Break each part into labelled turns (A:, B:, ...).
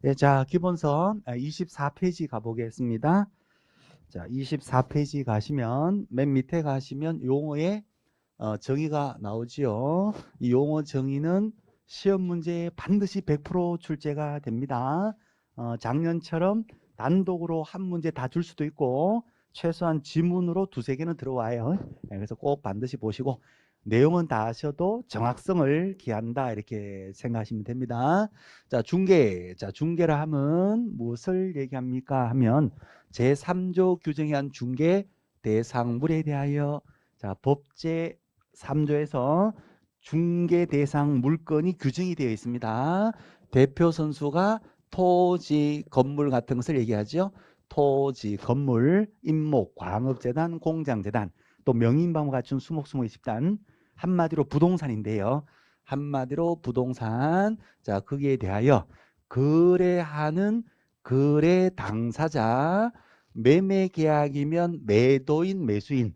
A: 네, 자, 기본선 24페이지 가보겠습니다. 자, 24페이지 가시면 맨 밑에 가시면 용어의 정의가 나오지요. 이 용어 정의는 시험 문제에 반드시 100% 출제가 됩니다. 작년처럼 단독으로 한 문제 다 줄 수도 있고 최소한 지문으로 두세 개는 들어와요. 네, 그래서 꼭 반드시 보시고 내용은 다 아셔도 정확성을 기한다 이렇게 생각하시면 됩니다. 자, 중개. 자, 중개라 하면 무엇을 얘기합니까? 하면 제3조 규정에 한 중개 대상물에 대하여 자, 법제 3조에서 중개 대상 물건이 규정이 되어 있습니다. 대표 선수가 토지, 건물 같은 것을 얘기하죠. 토지, 건물, 임목, 광업재단, 공장재단, 또 명인방문 갖춘 수목수목의 집단, 한마디로 부동산인데요. 한마디로 부동산. 자, 거기에 대하여 거래하는 거래 당사자, 매매 계약이면 매도인, 매수인,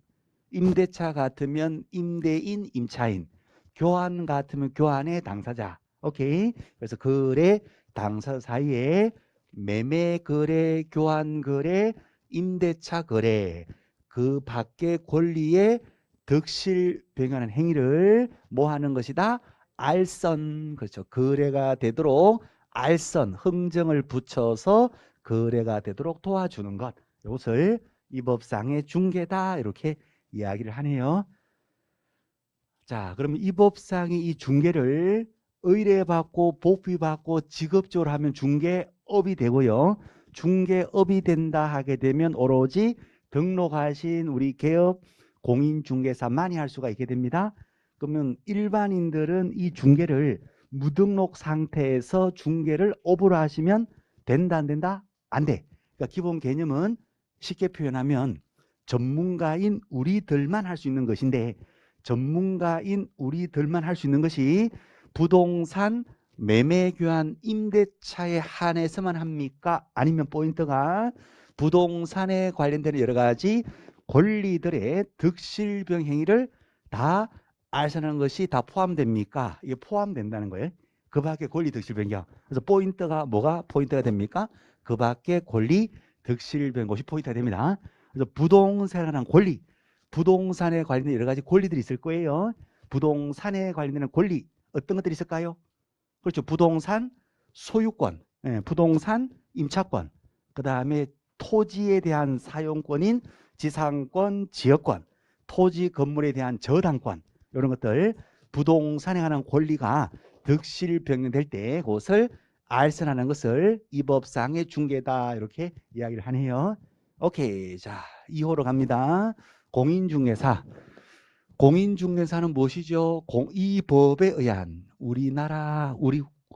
A: 임대차 같으면 임대인, 임차인, 교환 같으면 교환의 당사자. 오케이. 그래서 거래 당사자 사이에 매매 거래, 교환 거래, 임대차 거래, 그 밖의 권리에 득실 변경하는 행위를 뭐 하는 것이다? 알선. 그렇죠. 거래가 되도록 알선, 흥정을 붙여서 거래가 되도록 도와주는 것. 이것을 이 법상의 중개다 이렇게 이야기를 하네요. 자, 그러면 이 법상의 이 중개를 의뢰받고 복비받고 직업적으로 하면 중개업이 되고요. 중개업이 된다 하게 되면 오로지 등록하신 우리 개업 공인중개사만이 할 수가 있게 됩니다. 그러면 일반인들은 이 중개를 무등록 상태에서 중개를 업으로 하시면 된다 안 된다? 안 돼. 그러니까 기본 개념은 쉽게 표현하면 전문가인 우리들만 할 수 있는 것인데 전문가인 우리들만 할 수 있는 것이 부동산 매매 교환 임대차에 한해서만 합니까? 아니면 포인트가 부동산에 관련되는 여러 가지 권리들의 득실병 행위를 다 알선하는 것이 다 포함됩니까? 이게 포함된다는 거예요. 그 밖에 권리 득실변경. 그래서 포인트가 뭐가 포인트가 됩니까? 그 밖에 권리 득실변경 것이 포인트가 됩니다. 그래서 부동산에 관한 권리, 부동산에 관련된 여러 가지 권리들이 있을 거예요. 부동산에 관련된 권리 어떤 것들이 있을까요? 그렇죠. 부동산 소유권, 부동산 임차권, 그 다음에 토지에 대한 사용권인 지상권, 지역권, 토지 건물에 대한 저당권 이런 것들 부동산에 관한 권리가 득실 변경될 때 그것을 알선하는 것을 이 법상의 중개다 이렇게 이야기를 하네요. 오케이. 자, 2호로 갑니다. 공인중개사. 공인중개사는 무엇이죠? 이 법에 의한 우리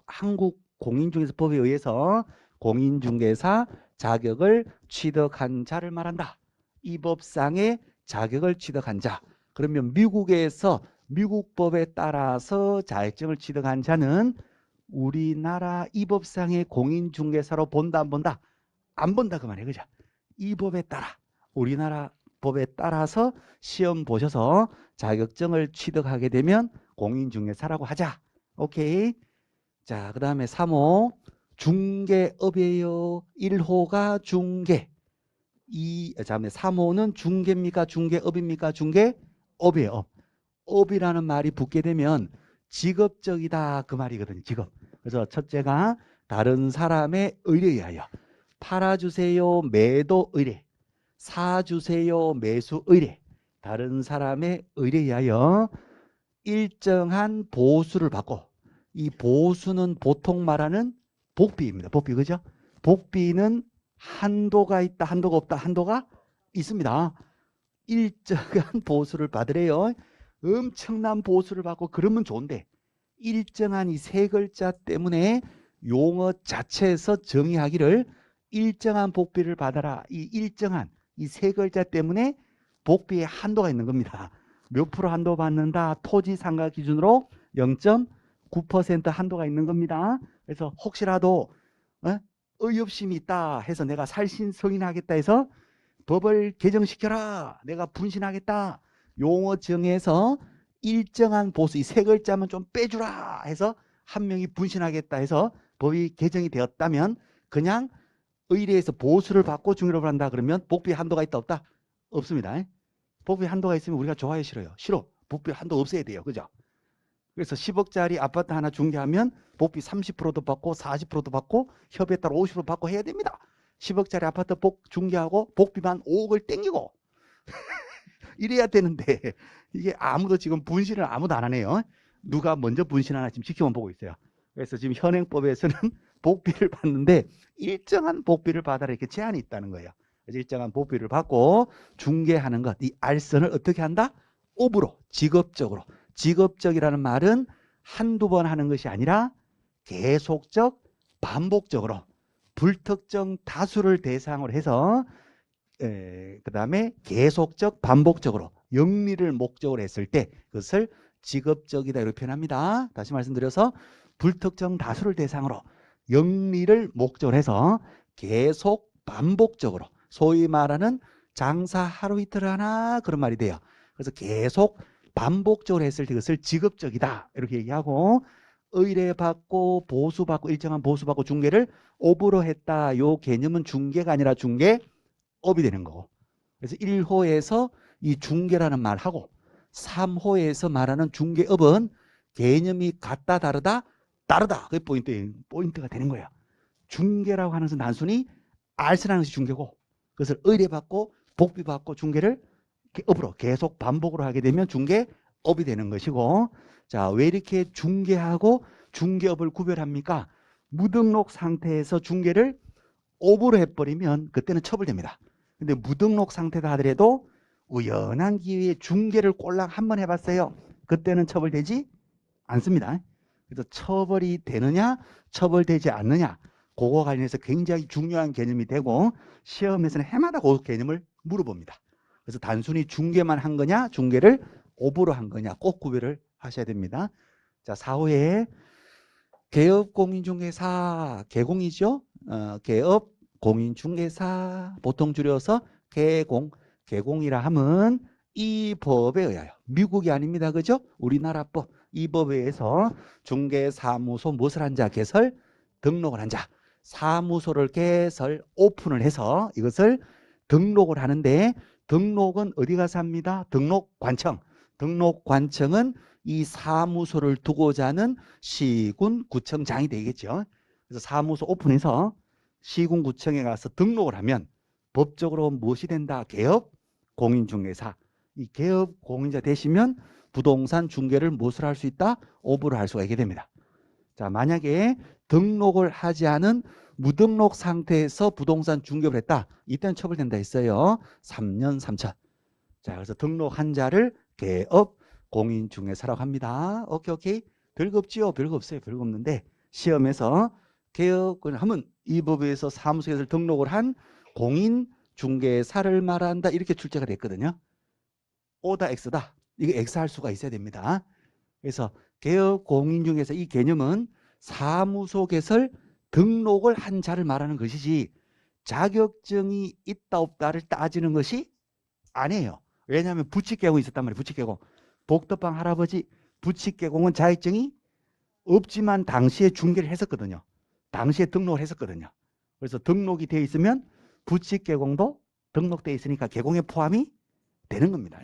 A: 한국 공인중개사법에 의해서 공인중개사 자격을 취득한 자를 말한다. 이 법상의 자격을 취득한 자. 그러면 미국에서 미국 법에 따라서 자격증을 취득한 자는 우리나라 이 법상의 공인중개사로 본다 안 본다? 안 본다 그 말이에요. 그죠? 이 법에 따라 우리나라 법에 따라서 시험 보셔서 자격증을 취득하게 되면 공인중개사라고 하자. 오케이. 자, 그 다음에 3호 중개업이에요. 1호가 중개. 잠깐만 3호는 중개입니까? 중개업입니까? 중개업이에요. 업이라는 말이 붙게 되면 직업적이다 그 말이거든요. 직업. 그래서 첫째가 다른 사람의 의뢰에 의하여 팔아주세요 매도 의뢰, 사주세요 매수 의뢰, 다른 사람의 의뢰에 의하여 일정한 보수를 받고 이 보수는 보통 말하는 복비입니다. 복비 그죠? 복비는 한도가 있다 한도가 없다 한도가 있습니다. 일정한 보수를 받으래요. 엄청난 보수를 받고 그러면 좋은데 일정한 이 세 글자 때문에 용어 자체에서 정의하기를 일정한 복비를 받아라. 이 일정한 이 세 글자 때문에 복비에 한도가 있는 겁니다. 몇 프로 한도 받는다? 토지 상가 기준으로 0.9% 한도가 있는 겁니다. 그래서 혹시라도 의협심이 있다 해서 내가 살신성인하겠다 해서 법을 개정시켜라. 내가 분신하겠다. 용어 정해서 일정한 보수 이 세 글자만 좀 빼주라 해서 한 명이 분신하겠다 해서 법이 개정이 되었다면 그냥 의뢰에서 보수를 받고 중개업을 한다 그러면 복비 한도가 있다 없다? 없습니다. 복비 한도가 있으면 우리가 좋아요 싫어요? 싫어. 복비 한도 없어야 돼요. 그죠? 그래서 10억짜리 아파트 하나 중개하면 복비 30%도 받고 40%도 받고 협의에 따라 50% 받고 해야 됩니다. 10억짜리 아파트 중개하고 복비만 5억을 땡기고 이래야 되는데 이게 아무도 지금 분실을 아무도 안 하네요. 누가 먼저 분실하나 지금 지켜만 보고 있어요. 그래서 지금 현행법에서는 복비를 받는데 일정한 복비를 받아라 이렇게 제한이 있다는 거예요. 그래서 일정한 복비를 받고 중개하는 것, 이 알선을 어떻게 한다? 업으로, 직업적으로. 직업적이라는 말은 한두 번 하는 것이 아니라 계속적, 반복적으로 불특정 다수를 대상으로 해서 그 다음에 계속적, 반복적으로 영리를 목적으로 했을 때 그것을 직업적이다 이렇게 표현합니다. 다시 말씀드려서 불특정 다수를 대상으로 영리를 목적으로 해서 계속 반복적으로 소위 말하는 장사 하루 이틀 하나 그런 말이 돼요. 그래서 계속 반복적으로 했을 때 그것을 직업적이다 이렇게 얘기하고 의뢰받고 보수받고 일정한 보수받고 중개를 업으로 했다. 요 개념은 중개가 아니라 중개업이 되는 거고. 그래서 1호에서 이 중개라는 말하고 3호에서 말하는 중개업은 개념이 같다 다르다 다르다. 그게 포인트가 되는 거예요. 중개라고 하는 것은 단순히 알선하는 것이 중개고 그것을 의뢰받고 복비받고 중개를 업으로 계속 반복으로 하게 되면 중개업이 되는 것이고 자, 왜 이렇게 중개하고 중개업을 구별합니까? 무등록 상태에서 중개를 업으로 해버리면 그때는 처벌됩니다. 근데 무등록 상태다 하더라도 우연한 기회에 중개를 꼴랑 한번 해봤어요. 그때는 처벌되지 않습니다. 그래서 처벌이 되느냐 처벌되지 않느냐 그거 관련해서 굉장히 중요한 개념이 되고 시험에서는 해마다 그 개념을 물어봅니다. 그래서 단순히 중개만 한 거냐 중개를 업으로 한 거냐 꼭 구별을 하셔야 됩니다. 자, 4호에 개업공인중개사 개공이죠. 개업공인중개사 보통 줄여서 개공이라 하면 이 법에 의하여 미국이 아닙니다. 그죠? 우리나라 법 이 법에 의해서 중개사무소 무엇을 한 자 개설 등록을 한 자 사무소를 개설 오픈을 해서 이것을 등록을 하는데 등록은 어디 가서 합니다? 등록관청. 등록관청은 이 사무소를 두고자 하는 시군 구청장이 되겠죠. 그래서 사무소 오픈해서 시군 구청에 가서 등록을 하면 법적으로 무엇이 된다? 개업 공인중개사. 이 개업 공인자 되시면 부동산 중개를 무엇을 할 수 있다? 업으로 할 수가 있게 됩니다. 자, 만약에 등록을 하지 않은 무등록 상태에서 부동산 중개를 했다. 이때는 처벌된다 했어요. 3년 3천. 자, 그래서 등록한 자를 개업 공인중개사라고 합니다. 오케이. 별거 없지요? 별거 없어요. 별거 없는데 시험에서 개업을 하면 이 법에서 사무소에서 등록을 한 공인중개사를 말한다. 이렇게 출제가 됐거든요. O다 X다. 이게 X 할 수가 있어야 됩니다. 그래서 개업 공인중개사 이 개념은 사무소 개설 등록을 한 자를 말하는 것이지 자격증이 있다 없다를 따지는 것이 아니에요. 왜냐하면 부칙개공이 있었단 말이에요. 부칙개공. 복덕방 할아버지 부칙개공은 자격증이 없지만 당시에 중개를 했었거든요. 당시에 등록을 했었거든요. 그래서 등록이 되어 있으면 부칙개공도 등록되어 있으니까 개공에 포함이 되는 겁니다.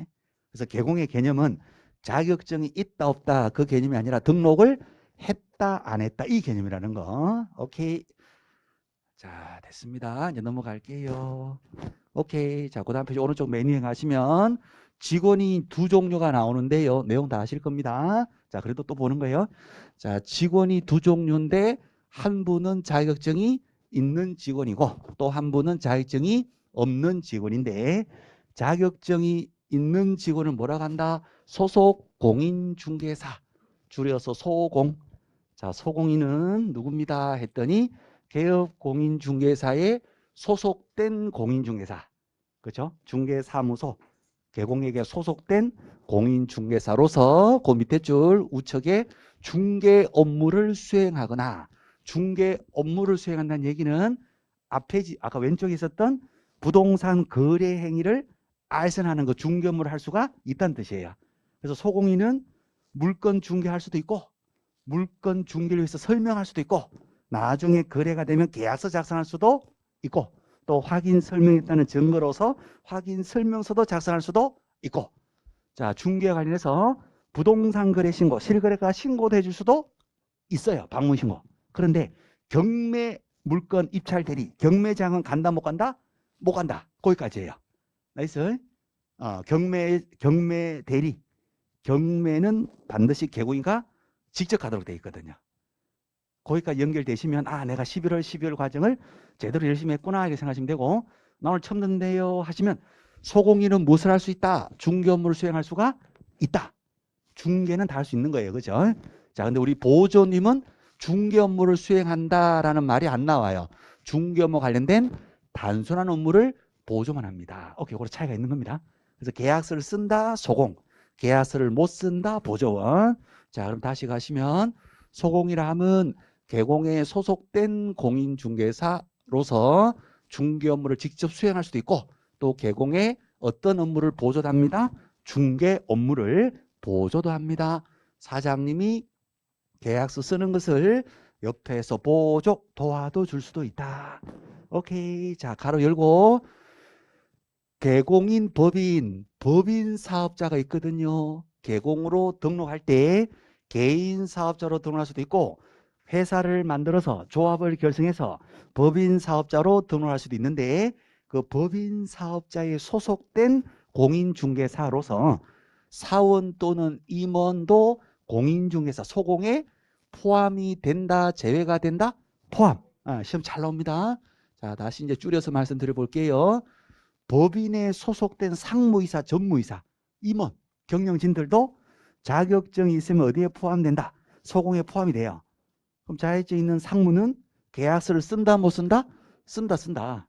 A: 그래서 개공의 개념은 자격증이 있다 없다 그 개념이 아니라 등록을 했다 안 했다 이 개념이라는 거. 오케이. 자, 됐습니다. 이제 넘어갈게요. 오케이. 자, 그 다음 페이지 오른쪽 메뉴에 가시면 직원이 두 종류가 나오는데요. 내용 다 아실 겁니다. 자, 그래도 또 보는 거예요. 자, 직원이 두 종류인데 한 분은 자격증이 있는 직원이고 또 한 분은 자격증이 없는 직원인데 자격증이 있는 직원을 뭐라고 한다? 소속 공인중개사. 줄여서 소공. 자, 소공인은 누굽니다? 했더니 개업공인중개사에 소속된 공인중개사. 그렇죠? 중개사무소 개공에게 소속된 공인중개사로서 그 밑에 줄 우측에 중개 업무를 수행하거나 중개 업무를 수행한다는 얘기는 앞에 아까 왼쪽에 있었던 부동산 거래 행위를 알선하는 거 중개 업무를 할 수가 있다는 뜻이에요. 그래서 소공인은 물건 중개할 수도 있고 물건 중개를 위해서 설명할 수도 있고 나중에 거래가 되면 계약서 작성할 수도 있고 또 확인 설명했다는 증거로서 확인 설명서도 작성할 수도 있고 자 중개 관련해서 부동산 거래 신고 실거래가 신고도 해줄 수도 있어요. 방문 신고. 그런데 경매 물건 입찰 대리 경매장은 간다 못 간다? 못 간다. 거기까지예요. 나이스. 경매 대리 경매는 반드시 개공이가 직접 가도록 되어 있거든요. 거기까지 연결되시면 내가 11월 12월 과정을 제대로 열심히 했구나 이렇게 생각하시면 되고 나 오늘 처음 듣는데요 하시면 소공인은 무엇을 할 수 있다? 중개 업무를 수행할 수가 있다. 중개는 다 할 수 있는 거예요. 그죠? 자, 근데 우리 보조님은 중개 업무를 수행한다라는 말이 안 나와요. 중개 업무 관련된 단순한 업무를 보조만 합니다. 오케이, 그거 차이가 있는 겁니다. 그래서 계약서를 쓴다, 소공. 계약서를 못 쓴다, 보조원. 자, 그럼 다시 가시면 소공이라 하면 개공에 소속된 공인중개사로서 중개 업무를 직접 수행할 수도 있고 또 개공에 어떤 업무를 보조도 합니다. 중개 업무를 보조도 합니다. 사장님이 계약서 쓰는 것을 옆에서 보조 도와도 줄 수도 있다. 오케이. 자, 가로 열고 개공인 법인 사업자가 있거든요. 개공으로 등록할 때 개인 사업자로 등록할 수도 있고 회사를 만들어서 조합을 결성해서 법인 사업자로 등록할 수도 있는데 그 법인 사업자에 소속된 공인중개사로서 사원 또는 임원도 공인중개사 소공에 포함이 된다, 제외가 된다? 포함. 시험 잘 나옵니다. 자, 다시 이제 줄여서 말씀드려 볼게요. 법인에 소속된 상무이사, 전무이사, 임원, 경영진들도 자격증이 있으면 어디에 포함된다? 소공에 포함이 돼요. 그럼 자격증 있는 상무는 계약서를 쓴다, 못 쓴다? 쓴다.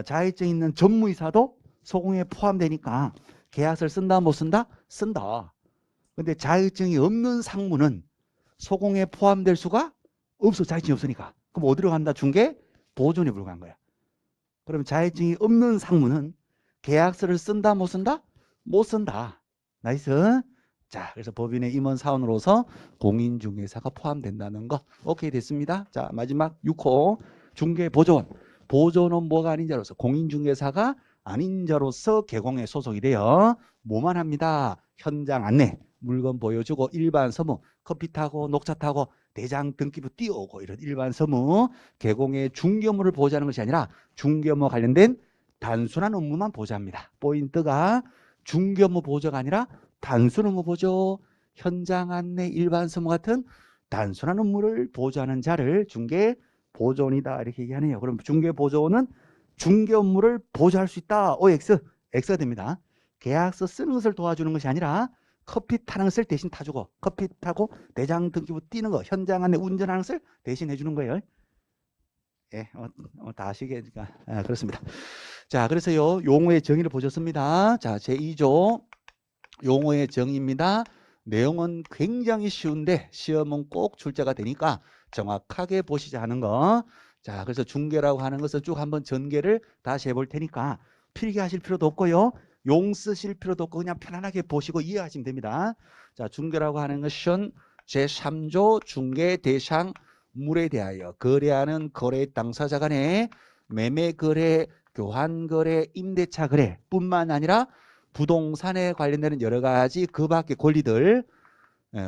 A: 자격증 있는 전무이사도 소공에 포함되니까 계약서를 쓴다, 못 쓴다? 쓴다. 근데 자격증이 없는 상무는 소공에 포함될 수가 없어. 자격증이 없으니까. 그럼 어디로 간다? 중개? 보존에 불과한 거야. 그러면 자격증이 없는 상무는 계약서를 쓴다, 못 쓴다? 못 쓴다. 나이스. 자, 그래서 법인의 임원 사원으로서 공인중개사가 포함된다는 거. 오케이, 됐습니다. 자, 마지막 6호. 중개보조원. 보조원은 뭐가 아닌 자로서 공인중개사가 아닌 자로서 개공에 소속이 돼요. 뭐만 합니다. 현장 안내, 물건 보여주고 일반 서무, 커피 타고 녹차 타고 대장 등기부 띄우고 이런 일반 서무, 개공의 중개 업무를 보조하는 것이 아니라 중개 업무 관련된 단순한 업무만 보조합니다. 포인트가 중개 업무 보조가 아니라 단순 업무 보조, 현장 안내, 일반 서무 같은 단순한 업무를 보조하는 자를 중개 보조원이다 이렇게 얘기하네요. 그럼 중개 보조원은 중개 업무를 보조할 수 있다. OX, X가 됩니다. 계약서 쓰는 것을 도와주는 것이 아니라 커피 타는 것을 대신 타주고 커피 타고 대장 등기부 띄는 거 현장 안에 운전하는 것을 대신 해주는 거예요. 예, 다 아시겠니까 그렇습니다. 자, 그래서요 용어의 정의를 보셨습니다. 자, 제2조 용어의 정의입니다. 내용은 굉장히 쉬운데 시험은 꼭 출제가 되니까 정확하게 보시자 하는 거. 자, 그래서 중개라고 하는 것을 쭉 한번 전개를 다시 해볼 테니까 필기하실 필요도 없고요. 용 쓰실 필요도 없고 그냥 편안하게 보시고 이해하시면 됩니다. 자, 중개라고 하는 것은 제3조 중개 대상 물에 대하여 거래하는 거래 당사자 간의 매매 거래, 교환 거래, 임대차 거래 뿐만 아니라 부동산에 관련되는 여러 가지 그 밖의 권리들,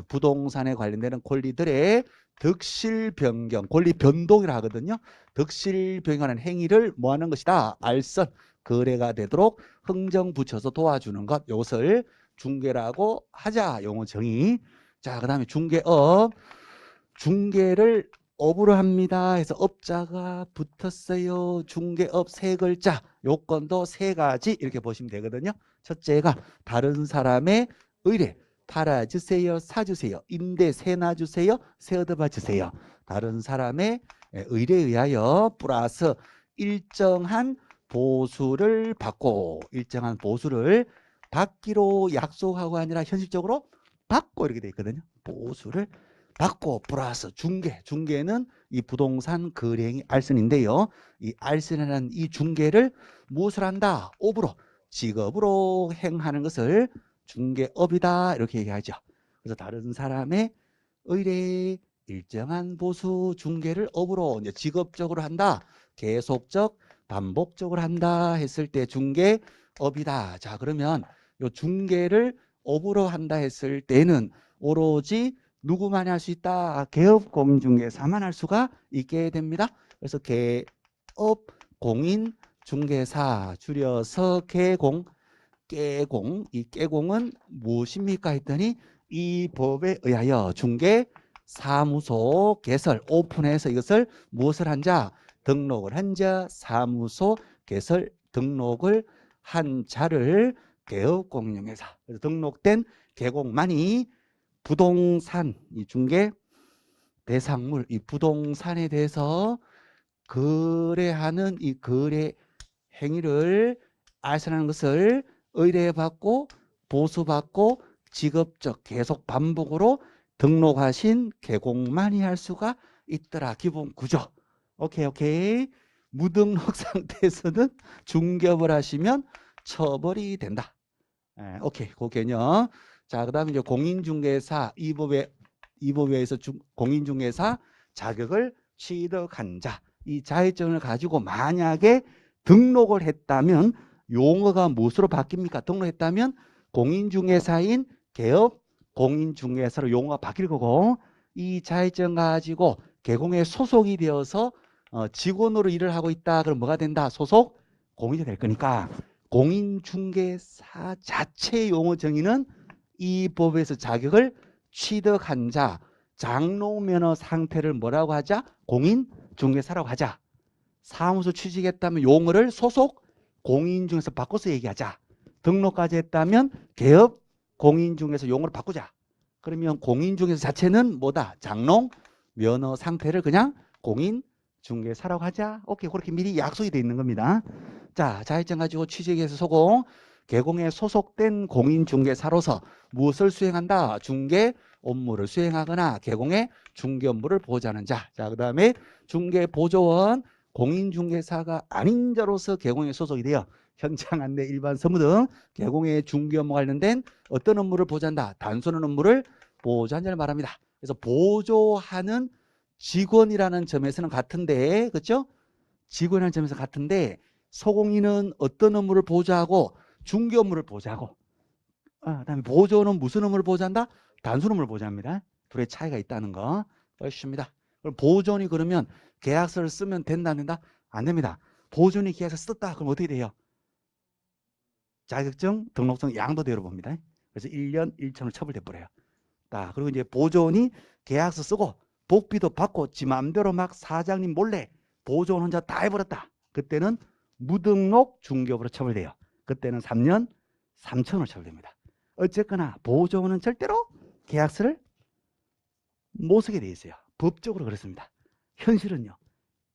A: 부동산에 관련되는 권리들의 득실 변경, 권리 변동이라 하거든요. 득실 변경하는 행위를 뭐 하는 것이다? 알선, 거래가 되도록 흥정 붙여서 도와주는 것. 이것을 중개라고 하자. 용어 정의. 자, 그 다음에 중개업. 중개를 업으로 합니다 해서 업자가 붙었어요. 중개업 세 글자. 요건도 세 가지 이렇게 보시면 되거든요. 첫째가 다른 사람의 의뢰. 팔아주세요, 사주세요, 임대 세 놔주세요, 세 얻어봐 주세요. 다른 사람의 의뢰에 의하여 플러스 일정한 보수를 받고 일정한 보수를 받기로 약속하고 아니라 현실적으로 받고 이렇게 돼 있거든요. 보수를 받고 플러스 중개. 중개는 이 부동산 거래행위 알선인데요. 이 알선이라는 이 중개를 무엇을 한다? 업으로, 직업으로 행하는 것을 중개업이다 이렇게 얘기하죠. 그래서 다른 사람의 의뢰, 일정한 보수 중개를 업으로 이제 직업적으로 한다. 계속적, 반복적으로 한다 했을 때 중개업이다. 자, 그러면 요 중개를 업으로 한다 했을 때는 오로지 누구만이 할 수 있다? 개업 공인중개사만 할 수가 있게 됩니다. 그래서 개업 공인중개사 줄여서 개공, 깨공. 이 깨공은 무엇입니까 했더니 이 법에 의하여 중개사무소 개설 오픈해서 이것을 무엇을 한 자? 등록을 한 자, 사무소 개설 등록을 한 자를 개업공인중개사. 그래서 등록된 개공만이 부동산, 이 중개 대상물, 이 부동산에 대해서 거래하는 이 거래 행위를 알선하는 것을 의뢰받고 보수받고 직업적 계속 반복으로 등록하신 개공만이 할 수가 있더라. 기본 구조. 오케이. 무등록 상태에서는 중개업을 하시면 처벌이 된다. 오케이. 그 개념. 자, 그 다음에 이제 공인중개사 이 법에 의해서 공인중개사 자격을 취득한 자. 이 자격증을 가지고 만약에 등록을 했다면 용어가 무엇으로 바뀝니까? 등록했다면 공인중개사인 개업 공인중개사로 용어가 바뀔 거고, 이 자격증 가지고 개공에 소속이 되어서 직원으로 일을 하고 있다. 그럼 뭐가 된다? 소속 공인이 될 거니까 공인중개사 자체의 용어 정의는 이 법에서 자격을 취득한 자, 장롱면허 상태를 뭐라고 하자? 공인중개사라고 하자. 사무소 취직했다면 용어를 소속 공인중개사 바꿔서 얘기하자. 등록까지 했다면 개업 공인중개사 용어를 바꾸자. 그러면 공인중개사 자체는 뭐다? 장롱 면허 상태를 그냥 공인중개사라고 하자. 오케이, 그렇게 미리 약속이 돼 있는 겁니다. 자, 자격증 가지고 취직해서 소공 개공에 소속된 공인중개사로서 무엇을 수행한다? 중개 업무를 수행하거나 개공의 중개 업무를 보좌하는 자. 자, 그 다음에 중개보조원 공인중개사가 아닌 자로서 개공에 소속이 되어 현장 안내, 일반 서무 등 개공의 중개 업무 관련된 어떤 업무를 보좌한다? 단순한 업무를 보좌하는 자를 말합니다. 그래서 보조하는 직원이라는 점에서는 같은데, 그렇죠? 직원이라는 점에서 같은데 소공인은 어떤 업무를 보좌하고 중개 업무를 보좌하고, 그다음에 보조는 무슨 업무를 보좌한다? 단순 업무를 보좌합니다. 둘의 차이가 있다는 거 것입니다. 그럼 보존이 그러면 계약서를 쓰면 된다 안 된다? 안 됩니다. 보존이 계약서 썼다 그럼 어떻게 돼요? 자격증 등록증 양도대로 봅니다. 그래서 1년 1천을 처벌돼 버려요. 자, 그리고 이제 보존이 계약서 쓰고 복비도 받고 지 맘대로 막 사장님 몰래 보존 혼자 다 해버렸다. 그때는 무등록 중개업으로 처벌돼요. 그때는 3년 3천으로 처벌됩니다. 어쨌거나 보존은 절대로 계약서를 못 쓰게 돼 있어요. 법적으로 그렇습니다. 현실은요.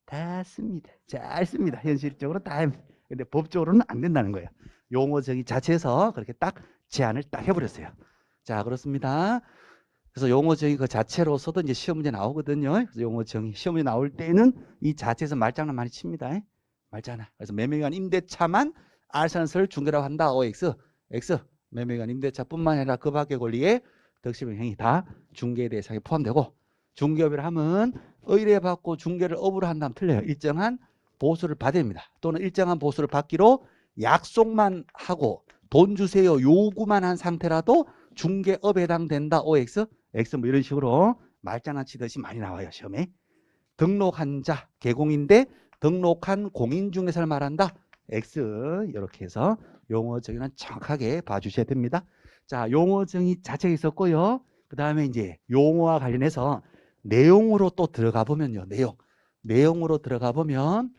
A: 다 씁니다. 잘 씁니다. 현실적으로 다 합니다. 근데 법적으로는 안 된다는 거예요. 용어 정의 자체에서 그렇게 딱 제한을 딱 해버렸어요. 자, 그렇습니다. 그래서 용어 정의 그 자체로서도 이제 시험 문제 나오거든요. 그래서 용어 정의 시험 문제 나올 때는 이 자체에서 말장난 많이 칩니다. 말장난. 그래서 매매기간 임대차만 알선설 중개라고 한다. OX, X. 매매기간 임대차뿐만 아니라 그 밖의 권리에 덕시병 행위 다 중개에 대해서 포함되고, 중개업을 하면 의뢰받고 중개를 업으로 한다면 틀려요. 일정한 보수를 받아야 됩니다. 또는 일정한 보수를 받기로 약속만 하고 돈 주세요 요구만 한 상태라도 중개업에 해당된다. OX, X 뭐 이런 식으로 말장난 치듯이 많이 나와요. 시험에. 등록한 자, 개공인데 등록한 공인중개사를 말한다. X 이렇게 해서 용어 정의는 정확하게 봐주셔야 됩니다. 자, 용어 정의 자체가 있었고요. 그 다음에 이제 용어와 관련해서 내용으로 또 들어가 보면요. 내용으로 들어가 보면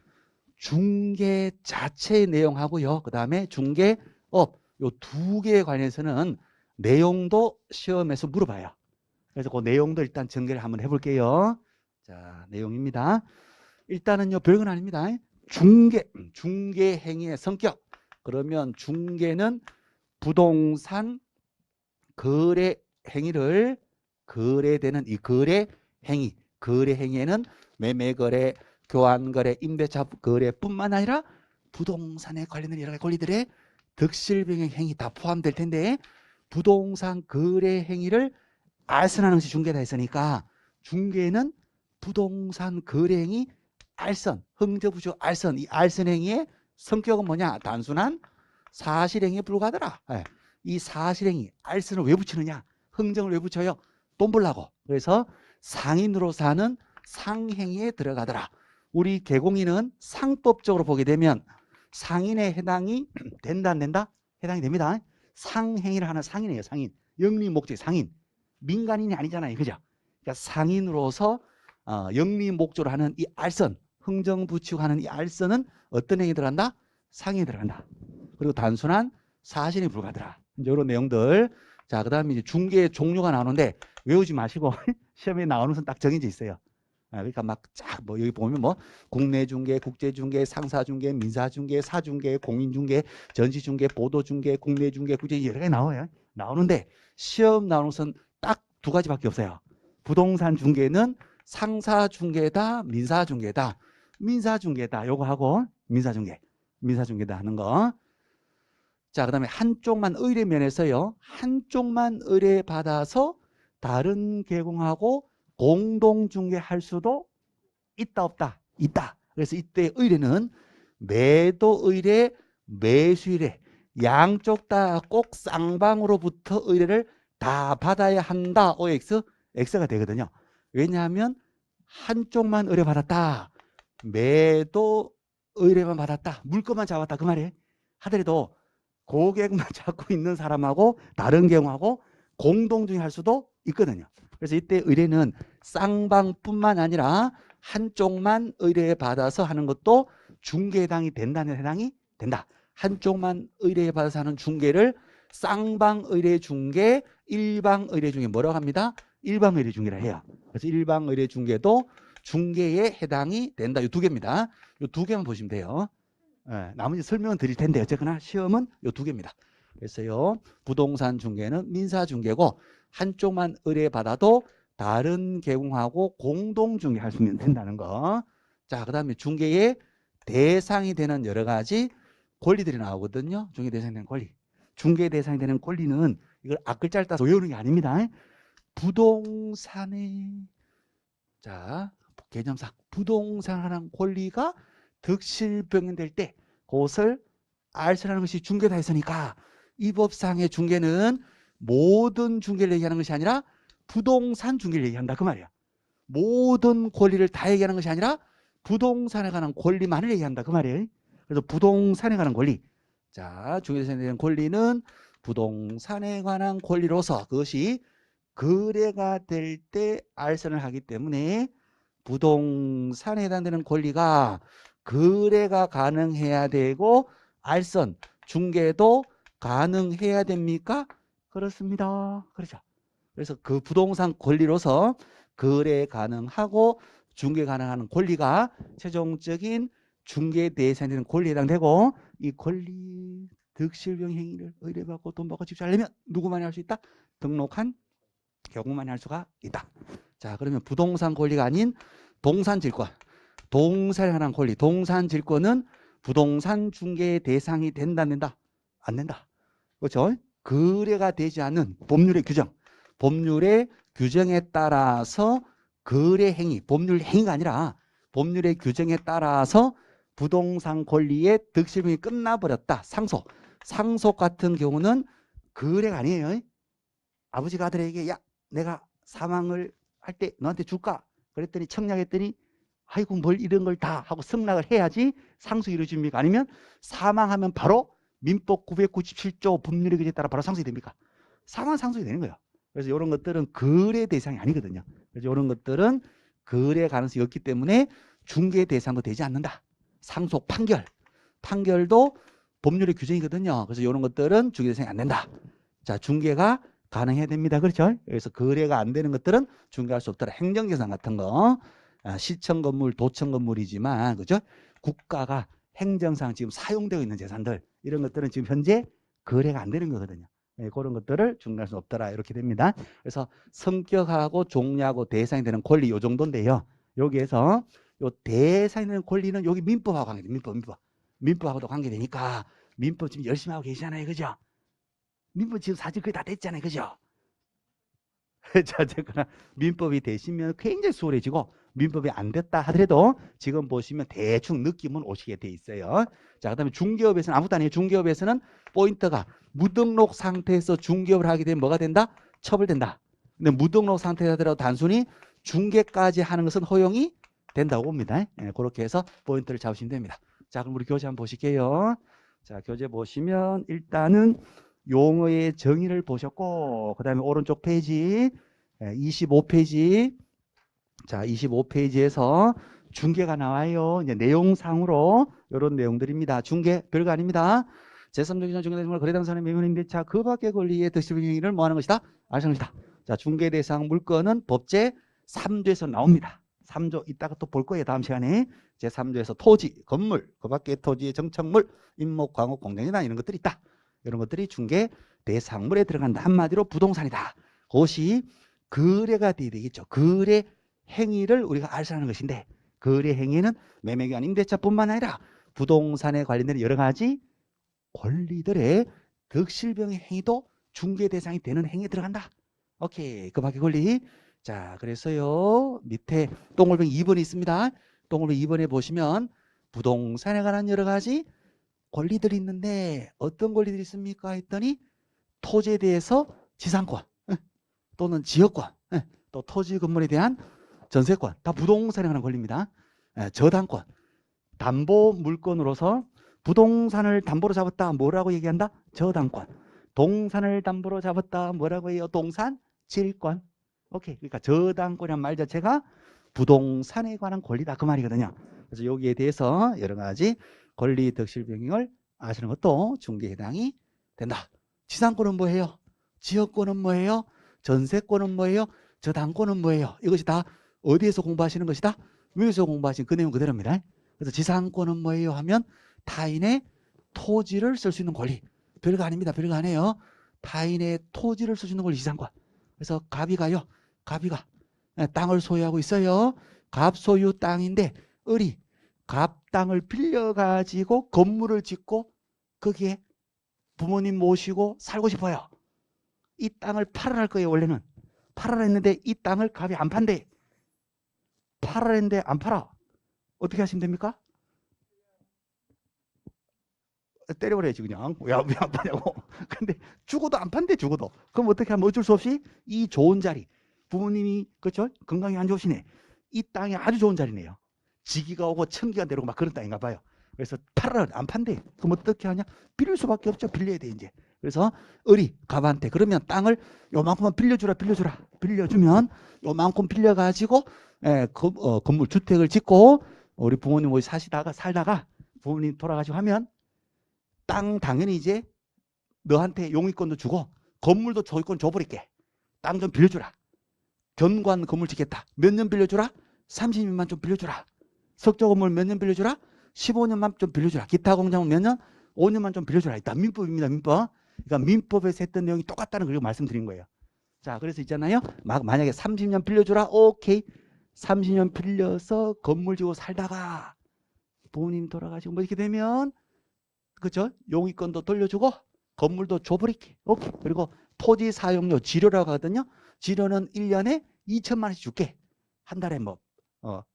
A: 중개 자체의 내용하고요. 그 다음에 중개업 요 두 개에 관해서는 내용도 시험에서 물어봐요. 그래서 그 내용도 일단 전개를 한번 해볼게요. 자, 내용입니다. 일단은요, 별건 아닙니다. 중개 행위의 성격. 그러면 중개는 부동산 거래 행위를 거래되는 이 거래 행위에는 매매거래, 교환거래, 임대차 거래뿐만 아니라 부동산에 관련된 여러 가지 권리들의 득실병행 행위 다 포함될 텐데 부동산 거래 행위를 알선하는 것이 중개다 했으니까 중개는 부동산 거래행위 알선, 흥저부조 알선, 이 알선행위의 성격은 뭐냐? 단순한 사실행위에 불과하더라. 예. 이 사실행위, 알선을 왜 붙이느냐? 흥정을 왜 붙여요? 돈 벌라고. 그래서 상인으로서 하는 상행위에 들어가더라. 우리 개공인은 상법적으로 보게 되면 상인에 해당이 된다 안 된다? 해당이 됩니다. 상행위를 하는 상인이에요. 상인. 영리 목적의 상인. 민간인이 아니잖아요. 그죠? 그러니까 상인으로서 영리 목적으로 하는 이 알선, 흥정 붙이고 하는 이 알선은 어떤 행위에 들어간다? 상행위에 들어간다. 그리고 단순한 사실에 불과하더라. 이제 이런 내용들. 자, 그 다음에 이제 중개의 종류가 나오는데 외우지 마시고 시험에 나오는 것은 딱 정해져 있어요. 그러니까 막 쫙 뭐 여기 보면 뭐 국내 중개, 국제 중개, 상사 중개, 민사 중개, 사 중개, 공인 중개, 전시 중개, 보도 중개, 국내 중개, 국제 여러 가지 나와요. 나오는데 시험 나오는 것은 딱 두 가지밖에 없어요. 부동산 중개는 상사 중개다, 민사 중개다. 민사 중개다. 요거 하고 민사 중개. 민사 중개다 하는 거. 자, 그다음에 한쪽만 의뢰 면에서요. 한쪽만 의뢰 받아서 다른 개공하고 공동 중개할 수도 있다 없다? 있다. 그래서 이때 의뢰는 매도 의뢰, 매수 의뢰 양쪽 다 꼭 쌍방으로부터 의뢰를 다 받아야 한다. OX, X가 되거든요. 왜냐하면 한쪽만 의뢰 받았다. 매도 의뢰만 받았다. 물건만 잡았다. 그 말이에요. 하더라도 고객만 잡고 있는 사람하고 다른 경우하고 공동 중개할 수도 있거든요. 그래서 이때 의뢰는 쌍방뿐만 아니라 한쪽만 의뢰 받아서 하는 것도 중개에 해당이 된다는 해당이 된다. 한쪽만 의뢰 받아서 하는 중개를 쌍방 의뢰 중개, 일방 의뢰 중개 뭐라고 합니다? 일방 의뢰 중개라 해요. 그래서 일방 의뢰 중개도 중개에 해당이 된다. 이 두 개입니다. 이 두 개만 보시면 돼요. 나머지 설명은 드릴 텐데 어쨌거나 시험은 이 두 개입니다. 그래서요, 부동산 중개는 민사 중개고 한쪽만 의뢰 받아도 다른 개공하고 공동 중개할 수 있는 된다는 거. 자, 그다음에 중개의 대상이 되는 여러 가지 권리들이 나오거든요. 중개 대상이 되는 권리. 중개 대상이 되는 권리는 이걸 앞글자를 따서 외우는 게 아닙니다. 부동산의 자, 개념상 부동산이라는 권리가 득실병행될 때 그것을 알선하는 것이 중개다 했으니까 이 법상의 중개는 모든 중개를 얘기하는 것이 아니라 부동산 중개를 얘기한다 그 말이야. 모든 권리를 다 얘기하는 것이 아니라 부동산에 관한 권리만을 얘기한다 그 말이에요. 그래서 부동산에 관한 권리. 자, 중개대상에 대한 권리는 부동산에 관한 권리로서 그것이 거래가 될 때 알선을 하기 때문에 부동산에 해당되는 권리가 거래가 가능해야 되고 알선, 중개도 가능해야 됩니까? 그렇습니다. 그렇죠. 그래서 그 부동산 권리로서 거래 가능하고 중개 가능한 권리가 최종적인 중개 대상에 되는 권리에 해당되고 이 권리 득실병 행위를 의뢰받고 돈 받고 집주하려면 누구만이 할 수 있다? 등록한 경우만이 할 수가 있다. 자, 그러면 부동산 권리가 아닌 동산질권, 동산에 관한 권리, 동산질권은 부동산 중개의 대상이 된다 안 된다? 안 된다. 그렇죠? 거래가 되지 않는 법률의 규정, 법률의 규정에 따라서 거래 행위, 법률 행위가 아니라 법률의 규정에 따라서 부동산 권리의 득실병이 끝나버렸다. 상속. 상속 같은 경우는 거래가 아니에요. 아버지가 아들에게 야 내가 사망을 할 때 너한테 줄까? 그랬더니 청약했더니 아이고 뭘 이런 걸 다 하고 승낙을 해야지 상속이 이루어집니까? 아니면 사망하면 바로 민법 997조 법률의 규정에 따라 바로 상속이 됩니까? 사망 상속이 되는 거예요. 그래서 이런 것들은 거래 대상이 아니거든요. 그래서 이런 것들은 거래 가능성이 없기 때문에 중개 대상도 되지 않는다. 상속 판결. 판결도 법률의 규정이거든요. 그래서 이런 것들은 중개 대상이 안 된다. 자, 중개가 가능해야 됩니다. 그렇죠? 그래서 거래가 안 되는 것들은 중개할 수 없더라. 행정재산 같은 거. 시청 건물, 도청 건물이지만, 그죠? 국가가 행정상 지금 사용되고 있는 재산들, 이런 것들은 지금 현재 거래가 안 되는 거거든요. 그런 것들을 중개할 수 없더라. 이렇게 됩니다. 그래서 성격하고 종류하고 대상이 되는 권리 요 정도인데요. 여기에서 요 대상이 되는 권리는 여기 민법하고 관계돼. 민법하고도 관계되니까 민법 지금 열심히 하고 계시잖아요. 그죠? 민법 지금 사실 거의 다 됐잖아요. 그죠? 자, 어쨌거나 민법이 되시면 굉장히 수월해지고 민법이 안 됐다 하더라도 지금 보시면 대충 느낌은 오시게 돼 있어요. 자, 그다음에 중개업에서는 아무것도 아니에요. 중개업에서는 포인트가 무등록 상태에서 중개업을 하게 되면 뭐가 된다? 처벌된다. 근데 무등록 상태라도 단순히 중개까지 하는 것은 허용이 된다고 봅니다. 예, 그렇게 해서 포인트를 잡으시면 됩니다. 자, 그럼 우리 교재 한번 보실게요. 자, 교재 보시면 일단은 용어의 정의를 보셨고, 그 다음에 오른쪽 페이지 25페이지. 자, 25페이지에서 중개가 나와요. 이제 내용상으로 이런 내용들입니다. 중개 별거 아닙니다. 제3종 기준 중개대상물 거래당사는 매매임대차 그 밖의 권리의 득실비 행위를 뭐 하는 것이다? 알는 것이다. 자, 중개대상 물건은 법제 3조에서 나옵니다. 3조 이따가 또 볼 거예요. 다음 시간에. 제3조에서 토지, 건물, 그 밖의 토지의 정착물, 임목, 광업, 공장이나 이런 것들이 있다. 이런 것들이 중개 대상물에 들어간다. 한마디로 부동산이다. 그것이 거래가 돼야 되겠죠. 거래 행위를 우리가 알선하는 것인데, 거래 행위는 매매기간 임대차뿐만 아니라 부동산에 관련된 여러 가지 권리들의 득실병의 행위도 중개 대상이 되는 행위에 들어간다. 오케이. 그 밖의 권리. 자, 그래서요 밑에 동글뱅이 2번이 있습니다. 동글뱅이 2번에 보시면 부동산에 관한 여러 가지 권리들이 있는데 어떤 권리들이 있습니까 했더니 토지에 대해서 지상권 또는 지역권, 또 토지 건물에 대한 전세권, 다 부동산에 관한 권리입니다. 저당권, 담보 물건으로서 부동산을 담보로 잡았다. 뭐라고 얘기한다? 저당권. 동산을 담보로 잡았다. 뭐라고 해요? 동산 질권. 오케이. 그러니까 저당권이란 말 자체가 부동산에 관한 권리다. 그 말이거든요. 그래서 여기에 대해서 여러 가지 권리 득실 병행을 아시는 것도 중개에 해당이 된다. 지상권은 뭐예요? 지역권은 뭐예요? 전세권은 뭐예요? 저당권은 뭐예요? 이것이 다 어디에서 공부하시는 것이다? 위에서 공부하신 그 내용 그대로입니다. 그래서 지상권은 뭐예요? 하면 타인의 토지를 쓸 수 있는 권리. 별거 아닙니다. 별거 아니에요. 타인의 토지를 쓸 수 있는 권리 지상권. 그래서 갑이가요. 갑이가 땅을 소유하고 있어요. 갑 소유 땅인데 을이 갑 땅을 빌려가지고 건물을 짓고 거기에 부모님 모시고 살고 싶어요. 이 땅을 팔아라 할 거예요. 원래는. 팔아라 했는데 이 땅을 갑이 안 판대. 팔아라 했는데 안 팔아. 어떻게 하시면 됩니까? 때려버려야지 그냥. 왜 안 파냐고. 근데 죽어도 안 판대. 죽어도. 그럼 어떻게 하면 어쩔 수 없이 이 좋은 자리. 부모님이 그렇죠? 건강이 안 좋으시네. 이 땅이 아주 좋은 자리네요. 지기가 오고 천기가 내려오고 막 그런 땅인가 봐요. 그래서 팔아라 안 판대. 그럼 어떻게 하냐? 빌릴 수밖에 없죠. 빌려야 돼 이제. 그래서 을이 갑한테 그러면 땅을 요만큼만 빌려주라. 빌려주면 요만큼 빌려가지고 건물 주택을 짓고 우리 부모님 모시 살다가 부모님 돌아가시고 하면 땅 당연히 이제 너한테 용의권도 주고 건물도 소유권 줘버릴게. 땅 좀 빌려주라. 견관 건물 짓겠다. 몇 년 빌려주라? 30년만 좀 빌려주라. 석조 건물 몇 년 빌려주라? 15년만 좀 빌려주라. 기타 공장은 몇 년? 5년만 좀 빌려주라. 일단 민법입니다. 민법. 그러니까 민법에서 했던 내용이 똑같다는 걸 말씀드린 거예요. 자, 그래서 있잖아요. 만약에 30년 빌려주라. 오케이. 30년 빌려서 건물 지고 살다가 부모님 돌아가시고 뭐 이렇게 되면 그죠? 용의권도 돌려주고 건물도 줘버릴게. 오케이. 그리고 토지 사용료 지료라고 하거든요. 지료는 1년에 2천만 원씩 줄게. 한 달에 뭐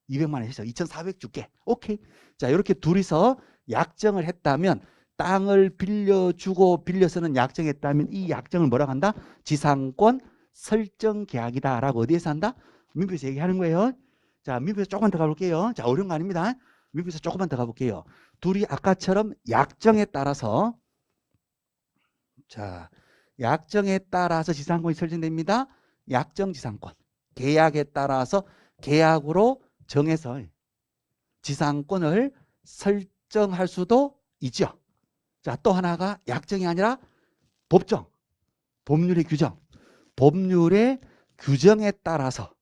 A: 200만 원 해서 2,400 줄게. 오케이. 자, 이렇게 둘이서 약정을 했다면 땅을 빌려주고 빌려서는 약정했다면 이 약정을 뭐라고 한다? 지상권 설정 계약이다라고 어디에서 한다? 민법에서 얘기하는 거예요. 자, 민법에서 조금만 더 가볼게요. 자, 어려운 거 아닙니다. 민법에서 조금만 더 가볼게요. 둘이 아까처럼 약정에 따라서 자, 약정에 따라서 지상권이 설정됩니다. 약정 지상권. 계약에 따라서 계약으로 정해서 지상권을 설정할 수도 있죠. 자, 또 하나가 약정이 아니라 법정, 법률의 규정. 법률의 규정에 따라서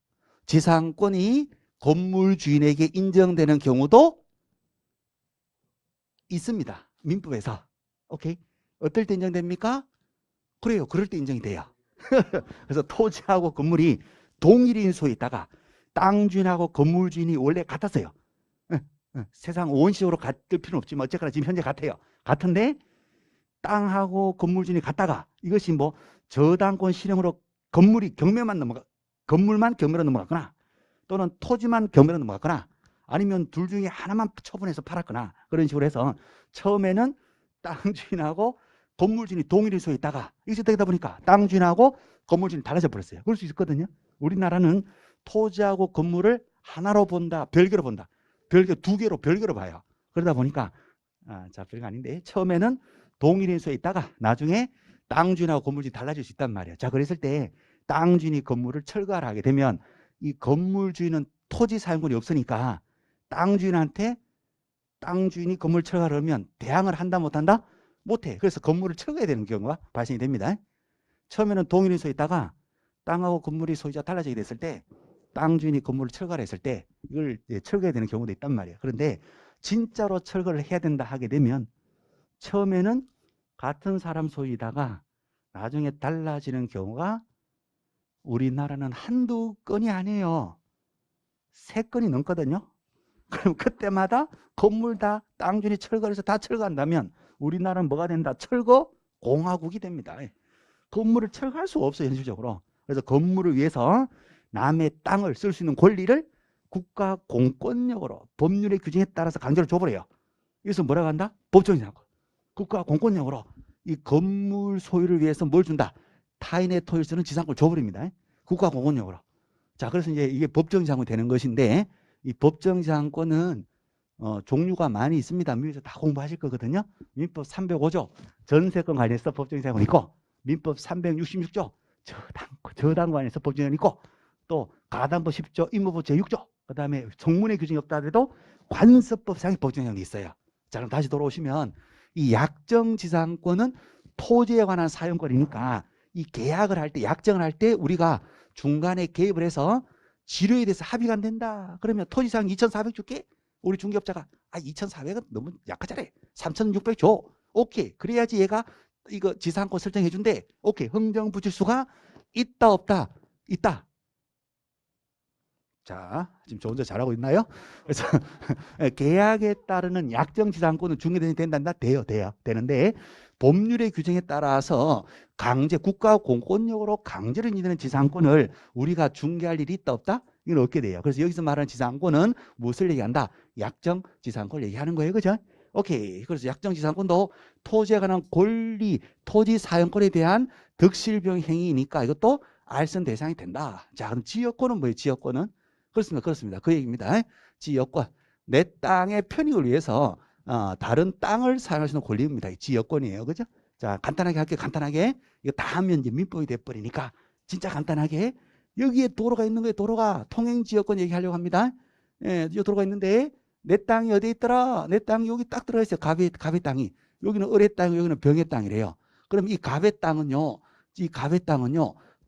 A: 지상권이 건물 주인에게 인정되는 경우도 있습니다. 민법에서. 오케이. 어떨 때 인정됩니까? 그래요. 그럴 때 인정이 돼요. 그래서 토지하고 건물이 동일인 소에 있다가 땅 주인하고 건물 주인이 원래 같았어요. 세상 원시적으로 같을 필요는 없지만 어쨌거나 지금 현재 같아요. 같은데 땅하고 건물 주인이 같다가 이것이 뭐 저당권 실행으로 건물이 경매만 건물만 경매로 넘어갔거나 또는 토지만 경매로 넘어갔거나 아니면 둘 중에 하나만 처분해서 팔았거나 그런 식으로 해서 처음에는 땅 주인하고 건물 주인이 동일인 소에 있다가 이렇게 되다 보니까 땅 주인하고 건물 주인이 달라져 버렸어요. 그럴 수 있거든요. 우리나라는 토지하고 건물을 하나로 본다, 별개로 본다. 두 개로 별개로 봐요. 그러다 보니까 별거 아닌데 처음에는 동일인 소에 있다가 나중에 땅 주인하고 건물 주인이 달라질 수 있단 말이에요. 자, 그랬을 때 땅 주인이 건물을 철거를 하게 되면 이 건물 주인은 토지 사용권이 없으니까 땅 주인한테 땅 주인이 건물 철거를 하면 대항을 한다 못한다? 못해. 그래서 건물을 철거해야 되는 경우가 발생이 됩니다. 처음에는 동일인 소에 있다가 땅하고 건물이 소유자 달라지게 됐을 때 땅 주인이 건물을 철거를 했을 때 이걸 철거해야 되는 경우도 있단 말이에요. 그런데 진짜로 철거를 해야 된다 하게 되면 처음에는 같은 사람 소유이다가 나중에 달라지는 경우가 우리나라는 한두 건이 아니에요. 3건이 넘거든요. 그럼 그때마다 건물 다 땅 주인이 철거를 해서 다 철거한다면 우리나라는 뭐가 된다? 철거 공화국이 됩니다. 건물을 철거할 수가 없어요, 현실적으로. 그래서 건물을 위해서 남의 땅을 쓸 수 있는 권리를 국가 공권력으로 법률의 규정에 따라서 강제로 줘버려요. 그래서 뭐라고 한다? 법정지상권. 국가 공권력으로 이 건물 소유를 위해서 뭘 준다? 타인의 토지를 쓰는 지상권을 줘버립니다. 국가 공권력으로. 자, 그래서 이제 이게 법정지상권이 되는 것인데 이 법정지상권은 종류가 많이 있습니다. 미국에서 다 공부하실 거거든요. 민법 305조 전세권 관련해서 법정지상권이 있고 민법 366조 저당 관련해서 법정지상권이 있고 또 가담법 10조 임무법 제6조 그 다음에 성문의 규정이 없다 해도 관습법상의 법정지상권이 있어요. 자, 그럼 다시 돌아오시면 이 약정지상권은 토지에 관한 사용권이니까 이 계약을 할 때 약정을 할 때 우리가 중간에 개입을 해서 지료에 대해서 합의가 안 된다. 그러면 토지상 2,400 줄게. 우리 중개업자가 2,400은 너무 약하잖아요. 3,600 줘. 오케이. 그래야지 얘가 이거 지상권 설정해 준대. 오케이. 흥정부질수가 있다 없다? 있다. 자, 지금 저 혼자 잘하고 있나요? 그래서 계약에 따르는 약정지상권은 중개된다? 돼요. 되는데 법률의 규정에 따라서 강제 국가 공권력으로 강제로 인정되는 지상권을 우리가 중개할 일이 있다 없다? 이건 없게 돼요. 그래서 여기서 말하는 지상권은 무엇을 얘기한다? 약정지상권을 얘기하는 거예요. 그죠? 오케이. 그래서 약정지상권도 토지에 관한 권리, 토지 사용권에 대한 득실병 행위니까 이것도 알선 대상이 된다. 자, 그럼 지역권은 뭐예요? 지역권은? 그렇습니다. 그 얘기입니다. 지역권. 내 땅의 편익을 위해서 다른 땅을 사용할 수 있는 권리입니다. 지역권이에요. 그죠? 자, 간단하게 할게요. 간단하게. 이거 다 하면 이제 민법이 돼버리니까 진짜 간단하게. 여기에 도로가 있는 거예요. 도로가 통행지역권 얘기하려고 합니다. 예, 이 도로가 있는데 내 땅이 어디에 있더라? 내 땅이 여기 딱 들어가 있어요. 갑의 땅이. 여기는 을의 땅, 여기는 병의 땅이래요. 그럼 이 갑의 땅은요.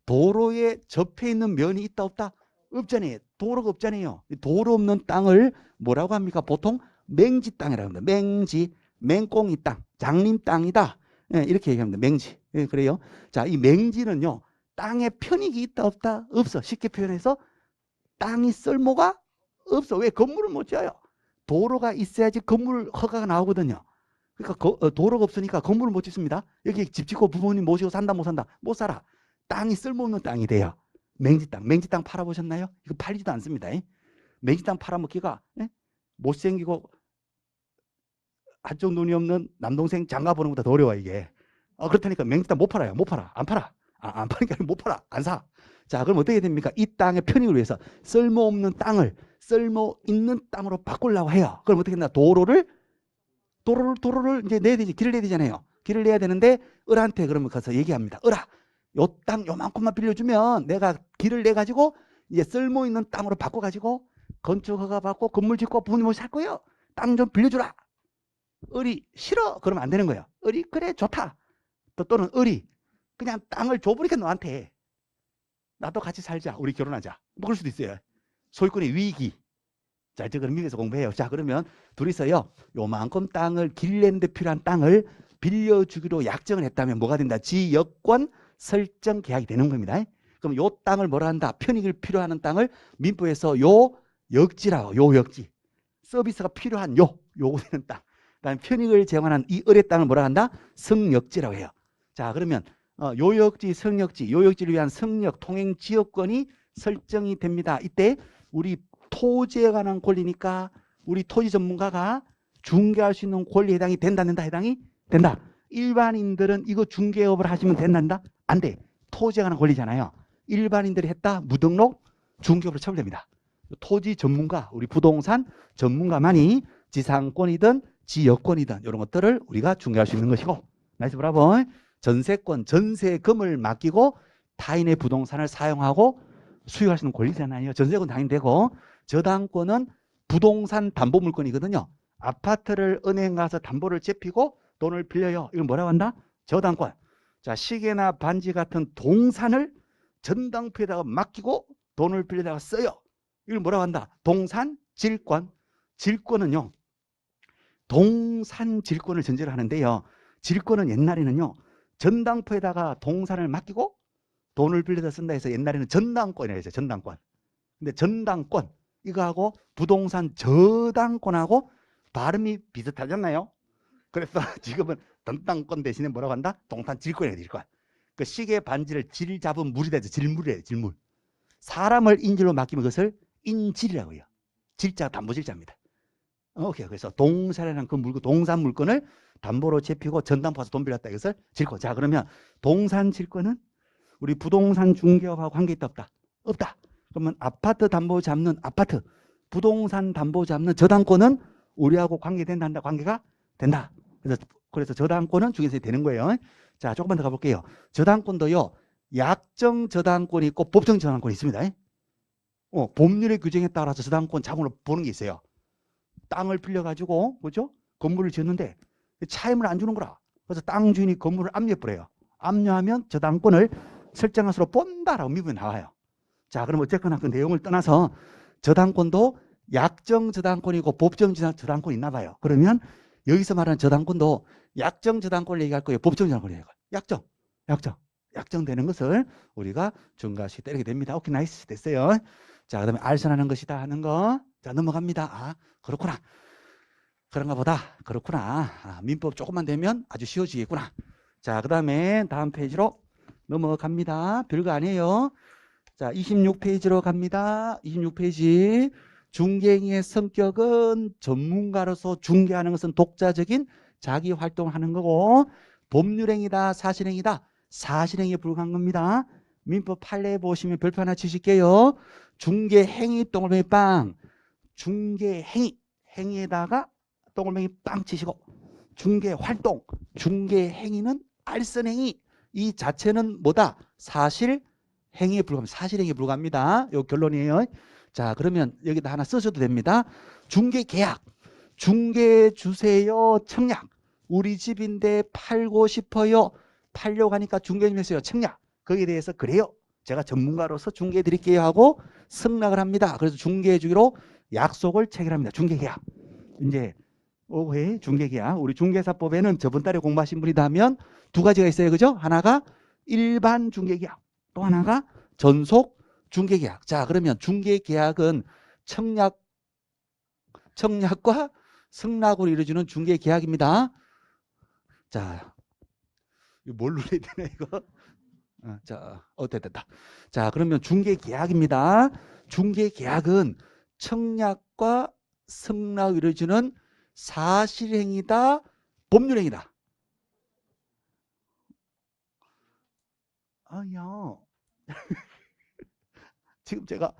A: 도로에 접해 있는 면이 있다 없다? 없잖아요. 도로가 없잖아요. 도로 없는 땅을 뭐라고 합니까? 보통 맹지 땅이라고 합니다. 맹지, 맹꽁이 땅, 장림 땅이다. 예, 이렇게 얘기합니다. 맹지. 예, 그래요. 자, 이 맹지는요. 땅에 편익이 있다 없다? 없어. 쉽게 표현해서 땅이 쓸모가 없어. 왜? 건물을 못 지어요. 도로가 있어야지 건물 허가가 나오거든요. 그러니까 도로가 없으니까 건물을 못 짓습니다. 여기 집 짓고 부모님 모시고 산다 못 산다? 못 살아. 땅이 쓸모없는 땅이 돼요. 맹지 땅 팔아보셨나요? 이거 팔리지도 않습니다. 맹지 땅 팔아먹기가 못생기고 한쪽 눈이 없는 남동생 장가 보는 것보다 더 어려워 이게. 그렇다니까 맹지 땅 못 팔아요. 못 팔아. 안 팔아. 안 파는 게 아니라 못 팔아. 안 사. 자, 그럼 어떻게 됩니까? 이 땅의 편익을 위해서 쓸모없는 땅을 쓸모 있는 땅으로 바꾸려고 해요. 그럼 어떻게 했나? 도로를 이제 내야 되지. 길을 내야 되잖아요. 길을 내야 되는데 을한테 그러면 가서 얘기합니다. 을아, 요 땅 요만큼만 빌려주면 내가 길을 내 가지고 이제 쓸모 있는 땅으로 바꿔 가지고 건축 허가 받고 건물 짓고 부모님 모시 살 거예요. 땅 좀 빌려주라. 을이 싫어. 그러면 안 되는 거예요. 을이 그래 좋다. 또는 을이 그냥 땅을 줘버리게 너한테. 나도 같이 살자. 우리 결혼하자. 뭐 그럴 수도 있어요. 소유권의 위기. 자, 이제 그럼 미국에서 공부해요. 자, 그러면 둘이서요. 요만큼 땅을 길 내는 데 필요한 땅을 빌려주기로 약정을 했다면 뭐가 된다? 지역권 설정 계약이 되는 겁니다. 그럼 요 땅을 뭐라 한다? 편익을 필요하는 땅을 민법에서 요 역지라고. 요 역지. 서비스가 필요한 요거 되는 땅. 그다음에 편익을 제공하는 이 을의 땅을 뭐라 한다? 성역지라고 해요. 자, 그러면 요역지, 성역지, 요역지를 위한 성역, 통행 지역권이 설정이 됩니다. 이때 우리 토지에 관한 권리니까 우리 토지 전문가가 중개할 수 있는 권리에 해당이 된다, 안 된다? 해당이 된다. 일반인들은 이거 중개업을 하시면 된다? 안 돼. 토지에 관한 권리잖아요. 일반인들이 했다? 무등록 중개업으로 처벌됩니다. 토지 전문가, 우리 부동산 전문가만이 지상권이든 지역권이든 이런 것들을 우리가 중개할 수 있는 것이고, 나이스 브라보. 전세권, 전세금을 맡기고 타인의 부동산을 사용하고 수익할 수 있는 권리잖아요. 전세권 당연히 되고, 저당권은 부동산 담보물권이거든요. 아파트를 은행 가서 담보를 제피고 돈을 빌려요. 이걸 뭐라고 한다? 저당권. 자, 시계나 반지 같은 동산을 전당포에다가 맡기고 돈을 빌려다가 써요. 이걸 뭐라고 한다? 동산질권. 질권은요, 동산질권을 전제로 하는데요. 질권은 옛날에는요, 전당포에다가 동산을 맡기고 돈을 빌려다 쓴다 해서 옛날에는 전당권이라고 했어요. 전당권. 근데 전당권, 이거하고 부동산 저당권하고 발음이 비슷하잖아요. 그래서 지금은 전당권 대신에 뭐라고 한다? 동산질권이라고 해요. 질권. 그 시계 반지를 질 잡은 물이 되죠. 질물이래요. 질물. 사람을 인질로 맡기면 그것을 인질이라고 해요. 질자, 담보질자입니다. 오케이. 그래서 동산이라는 그 물건, 동산 물건을 담보로 제피고 전담파서 돈 빌렸다. 이것을 질권. 자, 그러면 동산 질권은 우리 부동산 중개업하고 관계 있다, 없다? 없다. 그러면 아파트 담보 잡는 아파트, 부동산 담보 잡는 저당권은 우리하고 관계된다, 한다? 관계가 된다. 그래서 저당권은 중개세에 되는 거예요. 자, 조금만 더 가볼게요. 저당권도요, 약정 저당권이 있고 법정 저당권이 있습니다. 법률의 규정에 따라서 저당권 자금으로 보는 게 있어요. 땅을 빌려가지고, 그죠? 건물을 지었는데 차임을 안 주는 거라. 그래서 땅 주인이 건물을 압류해버려요. 압류하면 저당권을 설정한 수로 본다라고 미분이 나와요. 자, 그럼 어쨌거나 그 내용을 떠나서 저당권도 약정 저당권이고 법정 저당권이 있나 봐요. 그러면 여기서 말하는 저당권도 약정 저당권을 얘기할 거예요. 법정 저당권을 얘기할 거예요. 약정 되는 것을 우리가 중과시 때리게 됩니다. 오케이, 나이스. 됐어요. 자, 그 다음에 알선하는 것이다 하는 거. 자, 넘어갑니다. 아, 그렇구나. 그런가 보다. 그렇구나. 민법 조금만 되면 아주 쉬워지겠구나. 자, 그 다음에 다음 페이지로 넘어갑니다. 별거 아니에요. 자, 26페이지로 갑니다. 26페이지. 중개행위의 성격은 전문가로서 중개하는 것은 독자적인 자기 활동을 하는 거고, 법률행위다, 사실행위다. 사실행위에 불과한 겁니다. 민법 판례 보시면 별표 하나 치실게요. 중개행위 동글뱅이 빵. 중개행위. 행위에다가 동글뱅이 빵 치시고, 중개활동. 중개행위는 알선행위. 이 자체는 뭐다? 사실행위에 불과합니다. 사실행위에 불과합니다. 요 결론이에요. 자, 그러면 여기다 하나 써줘도 됩니다. 중개계약. 중개해 주세요. 청약. 우리 집인데 팔고 싶어요. 팔려고 하니까 중개 좀 해주세요. 청약. 거기에 대해서 그래요. 제가 전문가로서 중개해 드릴게요 하고 승낙을 합니다. 그래서 중개해 주기로 약속을 체결합니다. 중개계약. 이제 5회 중개계약. 우리 중개사법에는 저번 달에 공부하신 분이다 하면 두 가지가 있어요. 그죠? 하나가 일반 중개계약, 또 하나가 전속 중개계약. 자, 그러면 중개계약은 청약과 승낙으로 이루어지는 중개계약입니다. 자, 이거 뭘 눌러야 되나 이거? 자, 됐다. 자, 그러면 중개계약입니다. 중개계약은 청약과 승낙으로 이루어지는 사실행위다, 법률행위다. 아니요. 지금 제가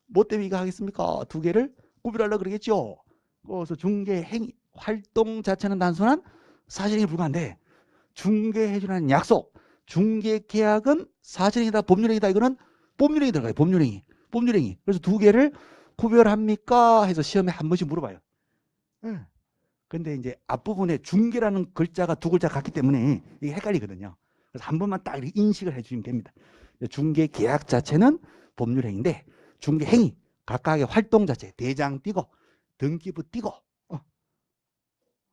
A: 뭐 때문에 이거 하겠습니까? 두 개를 구별하려고 그러겠죠. 그래서 중개행위, 활동 자체는 단순한 사실행위에 불과한데, 중개해주는 약속, 중개계약은 사실행위다, 법률행위다. 이거는 법률행위 들어가요. 법률행위. 그래서 두 개를 구별합니까? 해서 시험에 한 번씩 물어봐요. 근데 이제 앞부분에 중개라는 글자가 두 글자 같기 때문에 이게 헷갈리거든요. 그래서 한 번만 딱 이렇게 인식을 해주시면 됩니다. 중개계약 자체는 법률행위인데, 중개행위, 각각의 활동 자체, 대장 띄고, 등기부 띄고,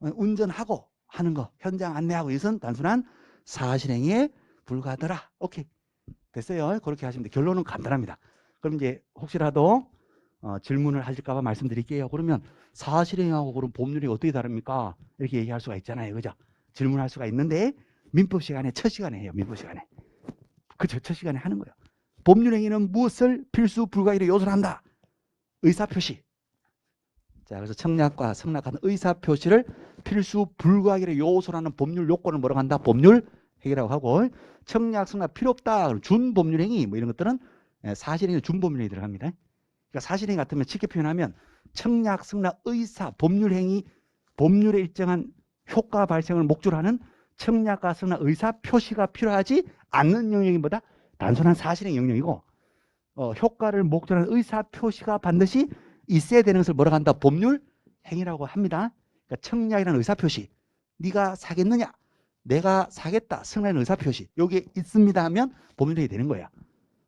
A: 운전하고 하는 거, 현장 안내하고, 이것은 단순한 사실행위에 불과하더라. 오케이. 됐어요. 그렇게 하시면 돼요. 결론은 간단합니다. 그럼 이제 혹시라도 질문을 하실까봐 말씀드릴게요. 그러면 사실행위하고 그럼 법률이 어떻게 다릅니까? 이렇게 얘기할 수가 있잖아요. 그죠? 질문할 수가 있는데, 민법 시간에 첫 시간에 해요. 민법 시간에. 그죠? 첫 시간에 하는 거예요. 법률행위는 무엇을 필수 불가결의 요소로 한다? 의사표시. 자, 그래서 청약과 승낙하는 의사표시를 필수 불가결의 요소라는 법률 요건을 뭐라고 한다? 법률행위라고 하고, 청약, 승낙 필요 없다. 준법률행위 뭐 이런 것들은 사실행위, 준법률행위 들어갑니다. 그러니까 사실행위 같으면 쉽게 표현하면 청약, 승낙, 의사, 법률행위, 법률의 일정한 효과 발생을 목적으로 하는 청약과 승낙, 의사표시가 필요하지 않는 영역보다 단순한 사실행 영역이고, 효과를 목적으로 하는 의사표시가 반드시 있어야 되는 것을 뭐라고 한다? 법률행위라고 합니다. 그러니까 청약이라는 의사표시, 네가 사겠느냐, 내가 사겠다, 승낙이라는 의사표시, 여기 있습니다 하면 법률행위 되는 거예요.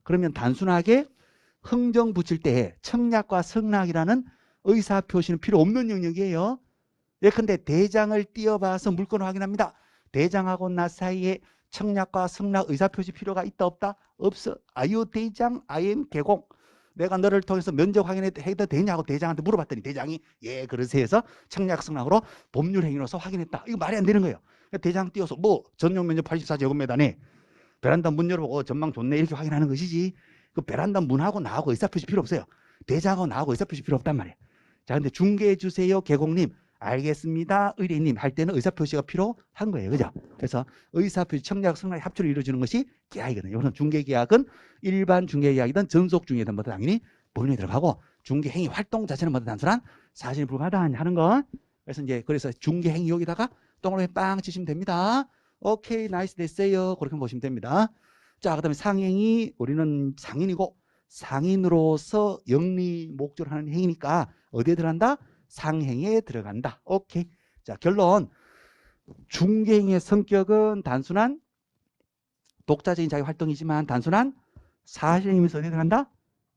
A: 그러면 단순하게 흥정 붙일 때 청약과 승낙이라는 의사표시는 필요 없는 영역이에요. 예컨대 대장을 띄어봐서 물건을 확인합니다. 대장하고 나 사이에 청약과 승낙 의사표시 필요가 있다 없다? 없어. 아유 대장 아엠 개공. 내가 너를 통해서 면접 확인해도 되냐고 대장한테 물어봤더니 대장이 예 그러세요 해서 청약 승낙으로 법률행위로서 확인했다. 이거 말이 안 되는 거예요. 대장 띄워서 뭐 전용 면적 84제곱미터네. 베란다 문 열어보고 전망 좋네 이렇게 확인하는 것이지. 그 베란다 문하고 나하고 의사표시 필요 없어요. 대장하고 나하고 의사표시 필요 없단 말이에요. 자, 근데 중개해 주세요 개공님. 알겠습니다. 의뢰인님 할 때는 의사표시가 필요한 거예요. 그죠? 그래서 의사표시, 청약, 승낙 합주를 이루어주는 것이 계약이거든요. 그래서 중개계약은 일반 중개계약이든 전속 중개든 모두 당연히 법률에 들어가고, 중개행위 활동 자체는 모두 단순한 사실에 불과하다 하는 거. 그래서 중개행위 여기다가 동그라미 빵 치시면 됩니다. 오케이, 나이스 됐어요. 그렇게 보시면 됩니다. 자, 그 다음에 상행위, 우리는 상인이고 상인으로서 영리 목적으로 하는 행위니까 어디에 들어간다? 상행에 들어간다. 오케이. 자, 결론. 중개행위의 성격은 단순한 독자적인 자기 활동이지만 단순한 사실행위에서 어디에 들어간다?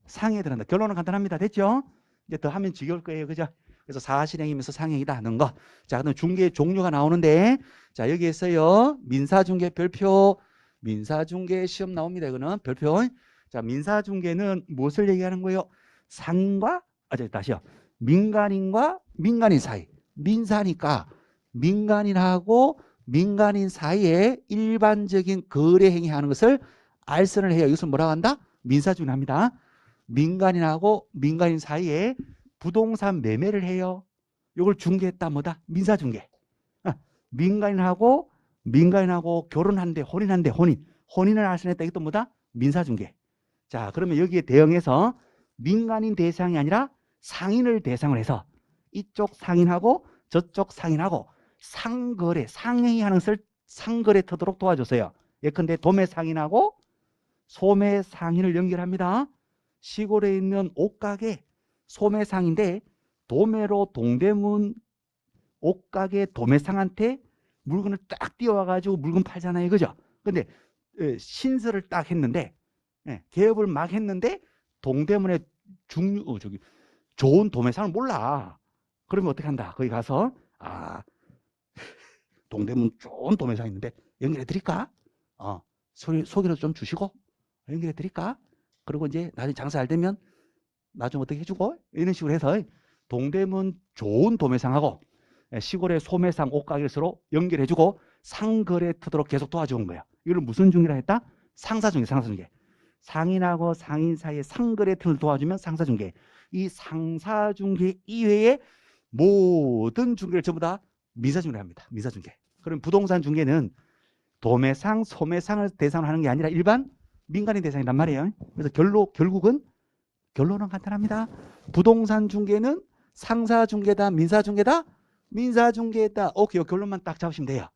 A: 상행에 들어간다. 결론은 간단합니다. 됐죠? 이제 더 하면 지겨울 거예요. 그죠? 그래서 사실행위면서 상행이다 하는 거. 자, 그럼 중개의 종류가 나오는데, 자, 여기에서요. 민사중개 별표, 민사중개 시험 나옵니다. 이거는 별표. 자, 민사중개는 무엇을 얘기하는 거예요? 상인과, 다시요. 민간인과 민간인 사이. 민사니까 민간인하고 민간인 사이에 일반적인 거래 행위하는 것을 알선을 해요. 이것을 뭐라고 한다? 민사중개 합니다. 민간인하고 민간인 사이에 부동산 매매를 해요. 이걸 중개했다 뭐다? 민사중개. 민간인하고 결혼한데 혼인을 알선했다. 이것도 뭐다? 민사중개. 자, 그러면 여기에 대응해서 민간인 대상이 아니라 상인을 대상으로 해서 이쪽 상인하고 저쪽 상인하고 상거래, 상행위하는 것을 상거래 터도록 도와줬어요. 예컨대 도매 상인하고 소매 상인을 연결합니다. 시골에 있는 옷가게 소매 상인데 도매로 동대문 옷가게 도매상한테 물건을 딱 띄워가지고 물건 팔잖아요. 그죠? 근데 신설을 딱 했는데, 개업을 막 했는데 동대문에 좋은 도매상을 몰라. 그러면 어떻게 한다? 거기 가서 동대문 좋은 도매상 있는데 연결해 드릴까? 소개를 좀 주시고 연결해 드릴까? 그리고 이제 나중에 장사 잘 되면 나중에 어떻게 해주고 이런 식으로 해서 동대문 좋은 도매상하고 시골의 소매상 옷가게를 서로 연결해주고 상거래 터도록 계속 도와주는 거예요. 이걸 무슨 중개라 했다? 상사중개, 상사중개. 상인하고 상인 사이에 상거래 틈을 도와주면 상사중개. 이 상사중개 이외에 모든 중개를 전부 다 민사중개를 합니다. 민사중개. 그럼 부동산 중개는 도매상, 소매상을 대상으로 하는 게 아니라 일반 민간인 대상이란 말이에요. 그래서 결국은 결론은 간단합니다. 부동산 중개는 상사중개다, 민사중개다, 민사중개다. 오케이, 결론만 딱 잡으시면 돼요.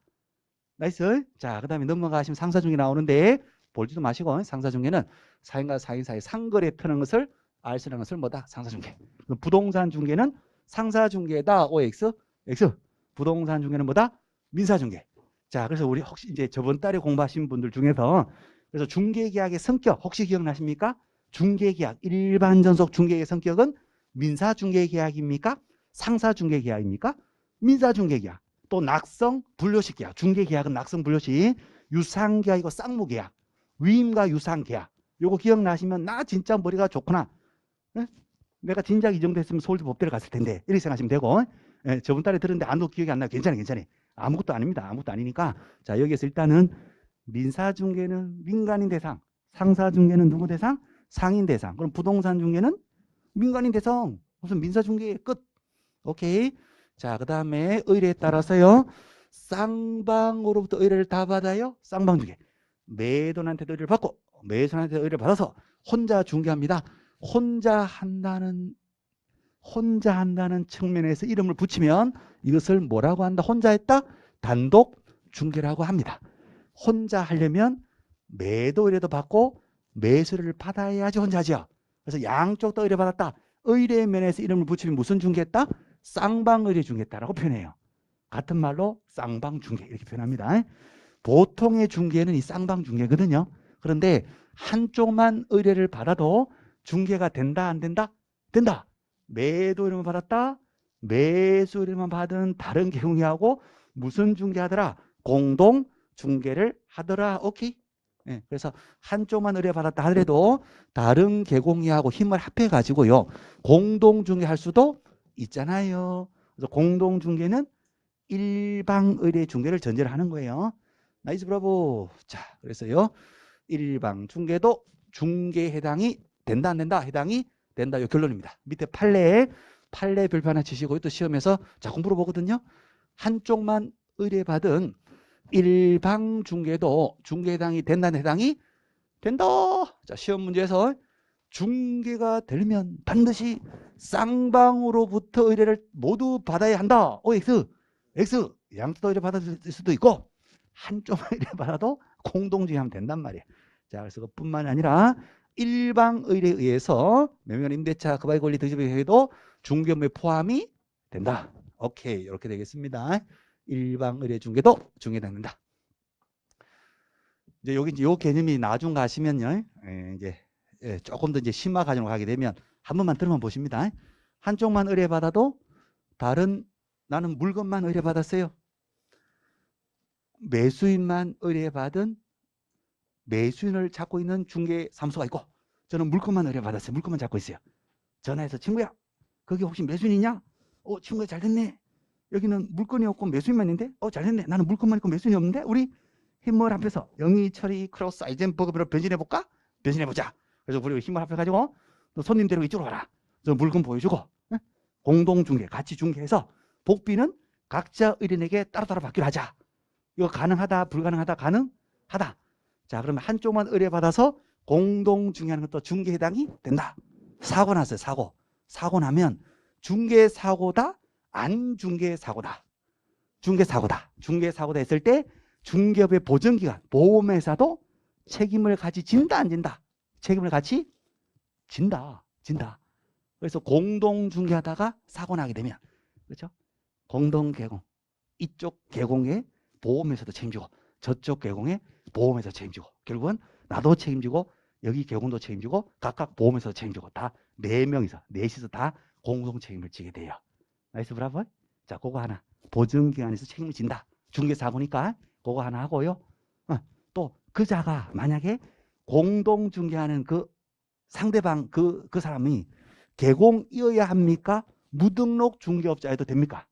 A: 나이스. 자, 그 다음에 넘어가시면 상사중개 나오는데 볼지도 마시고, 상사중개는 사인과 사인 사이 상거래 트는 것을 알선하는 것을 뭐다? 상사중개. 부동산 중개는 상사중개다. OX, X. 부동산 중개는 뭐다? 민사중개. 자, 그래서 우리 혹시 이제 저번 달에 공부하신 분들 중에서 그래서 중개계약의 성격 혹시 기억나십니까? 중개계약, 일반 전속 중개의 성격은 민사중개계약입니까? 상사중개계약입니까? 민사중개계약. 또 낙성, 분료식 계약. 중개계약은 낙성, 분료식. 유상계약이고 쌍무계약. 위임과 유상계약. 요거 기억나시면 나 진짜 머리가 좋구나. 네? 내가 진작 이 정도 했으면 서울대 법대를 갔을 텐데 이렇게 생각하시면 되고, 저번 달에 들었는데 아무도 기억이 안 나요. 괜찮아요. 아무것도 아닙니다. 아무것도 아니니까. 자, 여기에서 일단은 민사중개는 민간인 대상, 상사 중개는 누구 대상? 상인 대상. 그럼 부동산 중개는 민간인 대상. 무슨 민사 중개 끝. 오케이. 자, 그 다음에 의뢰에 따라서요. 쌍방으로부터 의뢰를 다 받아요. 쌍방 중개. 매도인한테도 의뢰를 받고 매수인한테 의뢰를 받아서 혼자 중개합니다. 혼자 한다는 측면에서 이름을 붙이면 이것을 뭐라고 한다? 혼자 했다? 단독 중개라고 합니다. 혼자 하려면 매도 의뢰도 받고 매수를 받아야지 혼자 하죠. 그래서 양쪽 다 의뢰 받았다. 의뢰 면에서 이름을 붙이면 무슨 중개했다? 쌍방 의뢰 중개했다라고 표현해요. 같은 말로 쌍방 중개 이렇게 표현합니다. 보통의 중개는 이 쌍방 중개거든요. 그런데 한쪽만 의뢰를 받아도 중개가 된다 안 된다? 된다. 매도 의뢰만 받았다. 매수 의뢰만 받은 다른 계공이하고 무슨 중개하더라? 공동 중개를 하더라. 오케이. 네, 그래서 한쪽만 의뢰 받았다 하더라도 다른 계공이하고 힘을 합해 가지고요 공동 중개할 수도 있잖아요. 그래서 공동 중개는 일방 의뢰 중개를 전제로 하는 거예요. 나이스 브라보. 자, 그래서요 일방 중개도 중개에 해당이 된다 안 된다? 해당이 된다. 이 결론입니다. 밑에 판례 별표 하나 치시고 또 시험에서 자꾸 물어보거든요. 한쪽만 의뢰받은 일방 중개도 중개 해당이 된다 해당이 된다. 자, 시험 문제에서 중개가 되려면 반드시 쌍방으로부터 의뢰를 모두 받아야 한다. OX X 양쪽 의뢰 받을 수도 있고 한쪽만 의뢰 받아도 공동중개하면 된단 말이에요. 자, 그래서 그뿐만 아니라 일방 의뢰에 의해서 매매원 임대차 그바의 권리 득실에도 중개업무에 포함이 된다. 오케이, 이렇게 되겠습니다. 일방 의뢰 중개도 중개된다. 이제 여기 이제 요 개념이 나중 가시면요, 이제 조금 더 이제 심화 과정으로 가게 되면 한 번만 들어만 보십니다. 한쪽만 의뢰 받아도 다른 나는 물건만 의뢰 받았어요. 매수인만 의뢰 받은 매수인을 찾고 있는 중개 사무소가 있고 저는 물건만 의뢰 받았어요. 물건만 잡고 있어요. 전화해서 친구야, 거기 혹시 매수인이냐? 친구야 잘 됐네. 여기는 물건이 없고 매수인만 있는데 잘 됐네. 나는 물건만 있고 매수인이 없는데 우리 힘을 합해서 영의, 처리, 크로스, 아이젠버그로 변신해볼까? 변신해보자. 그래서 우리 힘을 합해가지고 또 손님 데리고 이쪽으로 와라. 저 물건 보여주고 공동중개 같이 중개해서 복비는 각자 의뢰인에게 따로따로 받기로 하자. 이거 가능하다 불가능하다? 가능하다. 자, 그러면 한쪽만 의뢰받아서 공동중개하는 것도 중개 해당이 된다. 사고 났어요. 사고 나면 중개 사고다 안 중개 사고다. 중개 사고다 했을 때 중개업의 보증기관 보험회사도 책임을 같이 진다 안 진다? 책임을 같이 진다. 그래서 공동중개하다가 사고 나게 되면 그렇죠? 공동개공 이쪽 개공에 보험회사도 책임지고 저쪽 개공에 보험회사 책임지고 결국은 나도 책임지고 여기 개공도 책임지고 각각 보험회사도 책임지고 다 넷이서 다 공동 책임을 지게 돼요. 나이스 브라보. 자, 그거 하나 보증기관에서 책임을 진다. 중개사고니까 그거 하나 하고요. 또 그자가 만약에 공동중개하는 그 상대방 그 사람이 개공이어야 합니까? 무등록 중개업자여도 됩니까?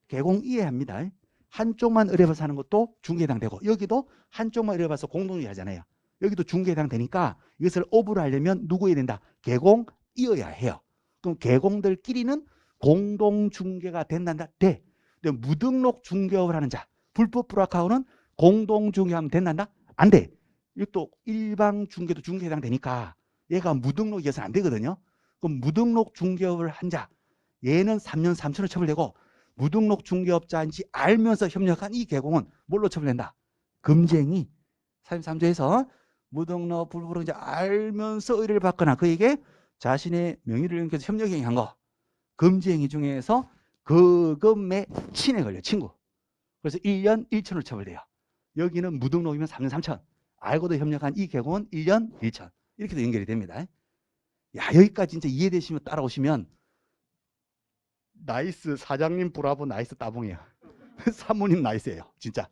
A: 개공이어야 합니다. 한쪽만 의뢰받아서 하는 것도 중개해당 되고 여기도 한쪽만 의뢰받아서 공동중개 하잖아요. 여기도 중개해당 되니까 이것을 오브를 하려면 누구여야 된다? 개공이어야 해요. 그럼 개공들끼리는 공동중개가 된단다? 돼. 근데 무등록 중개업을 하는 자 불법 불합하고는 공동중개하면 된단다? 안 돼. 이것도 일방 중개도 중개에 해당되니까 얘가 무등록이어서는 안 되거든요. 그럼 무등록 중개업을 한 자 얘는 3년 3천원 처벌되고 무등록 중개업자인지 알면서 협력한 이 개공은 뭘로 처벌된다? 금지행위 43조에서 무등록 불법으로 알면서 의뢰를 받거나 그에게 자신의 명의를 이용해서 협력행위한 거 금지행위 중에서 그금의 친에 걸려 친구. 그래서 1년 1천을 처벌돼요. 여기는 무등록이면 3년 3천. 알고도 협력한 이 개공은 1년 1천. 이렇게도 연결이 됩니다. 야, 여기까지 진짜 이해되시면 따라오시면 나이스 사장님 브라보 나이스 따봉이에요. 사모님 나이스예요. 진짜.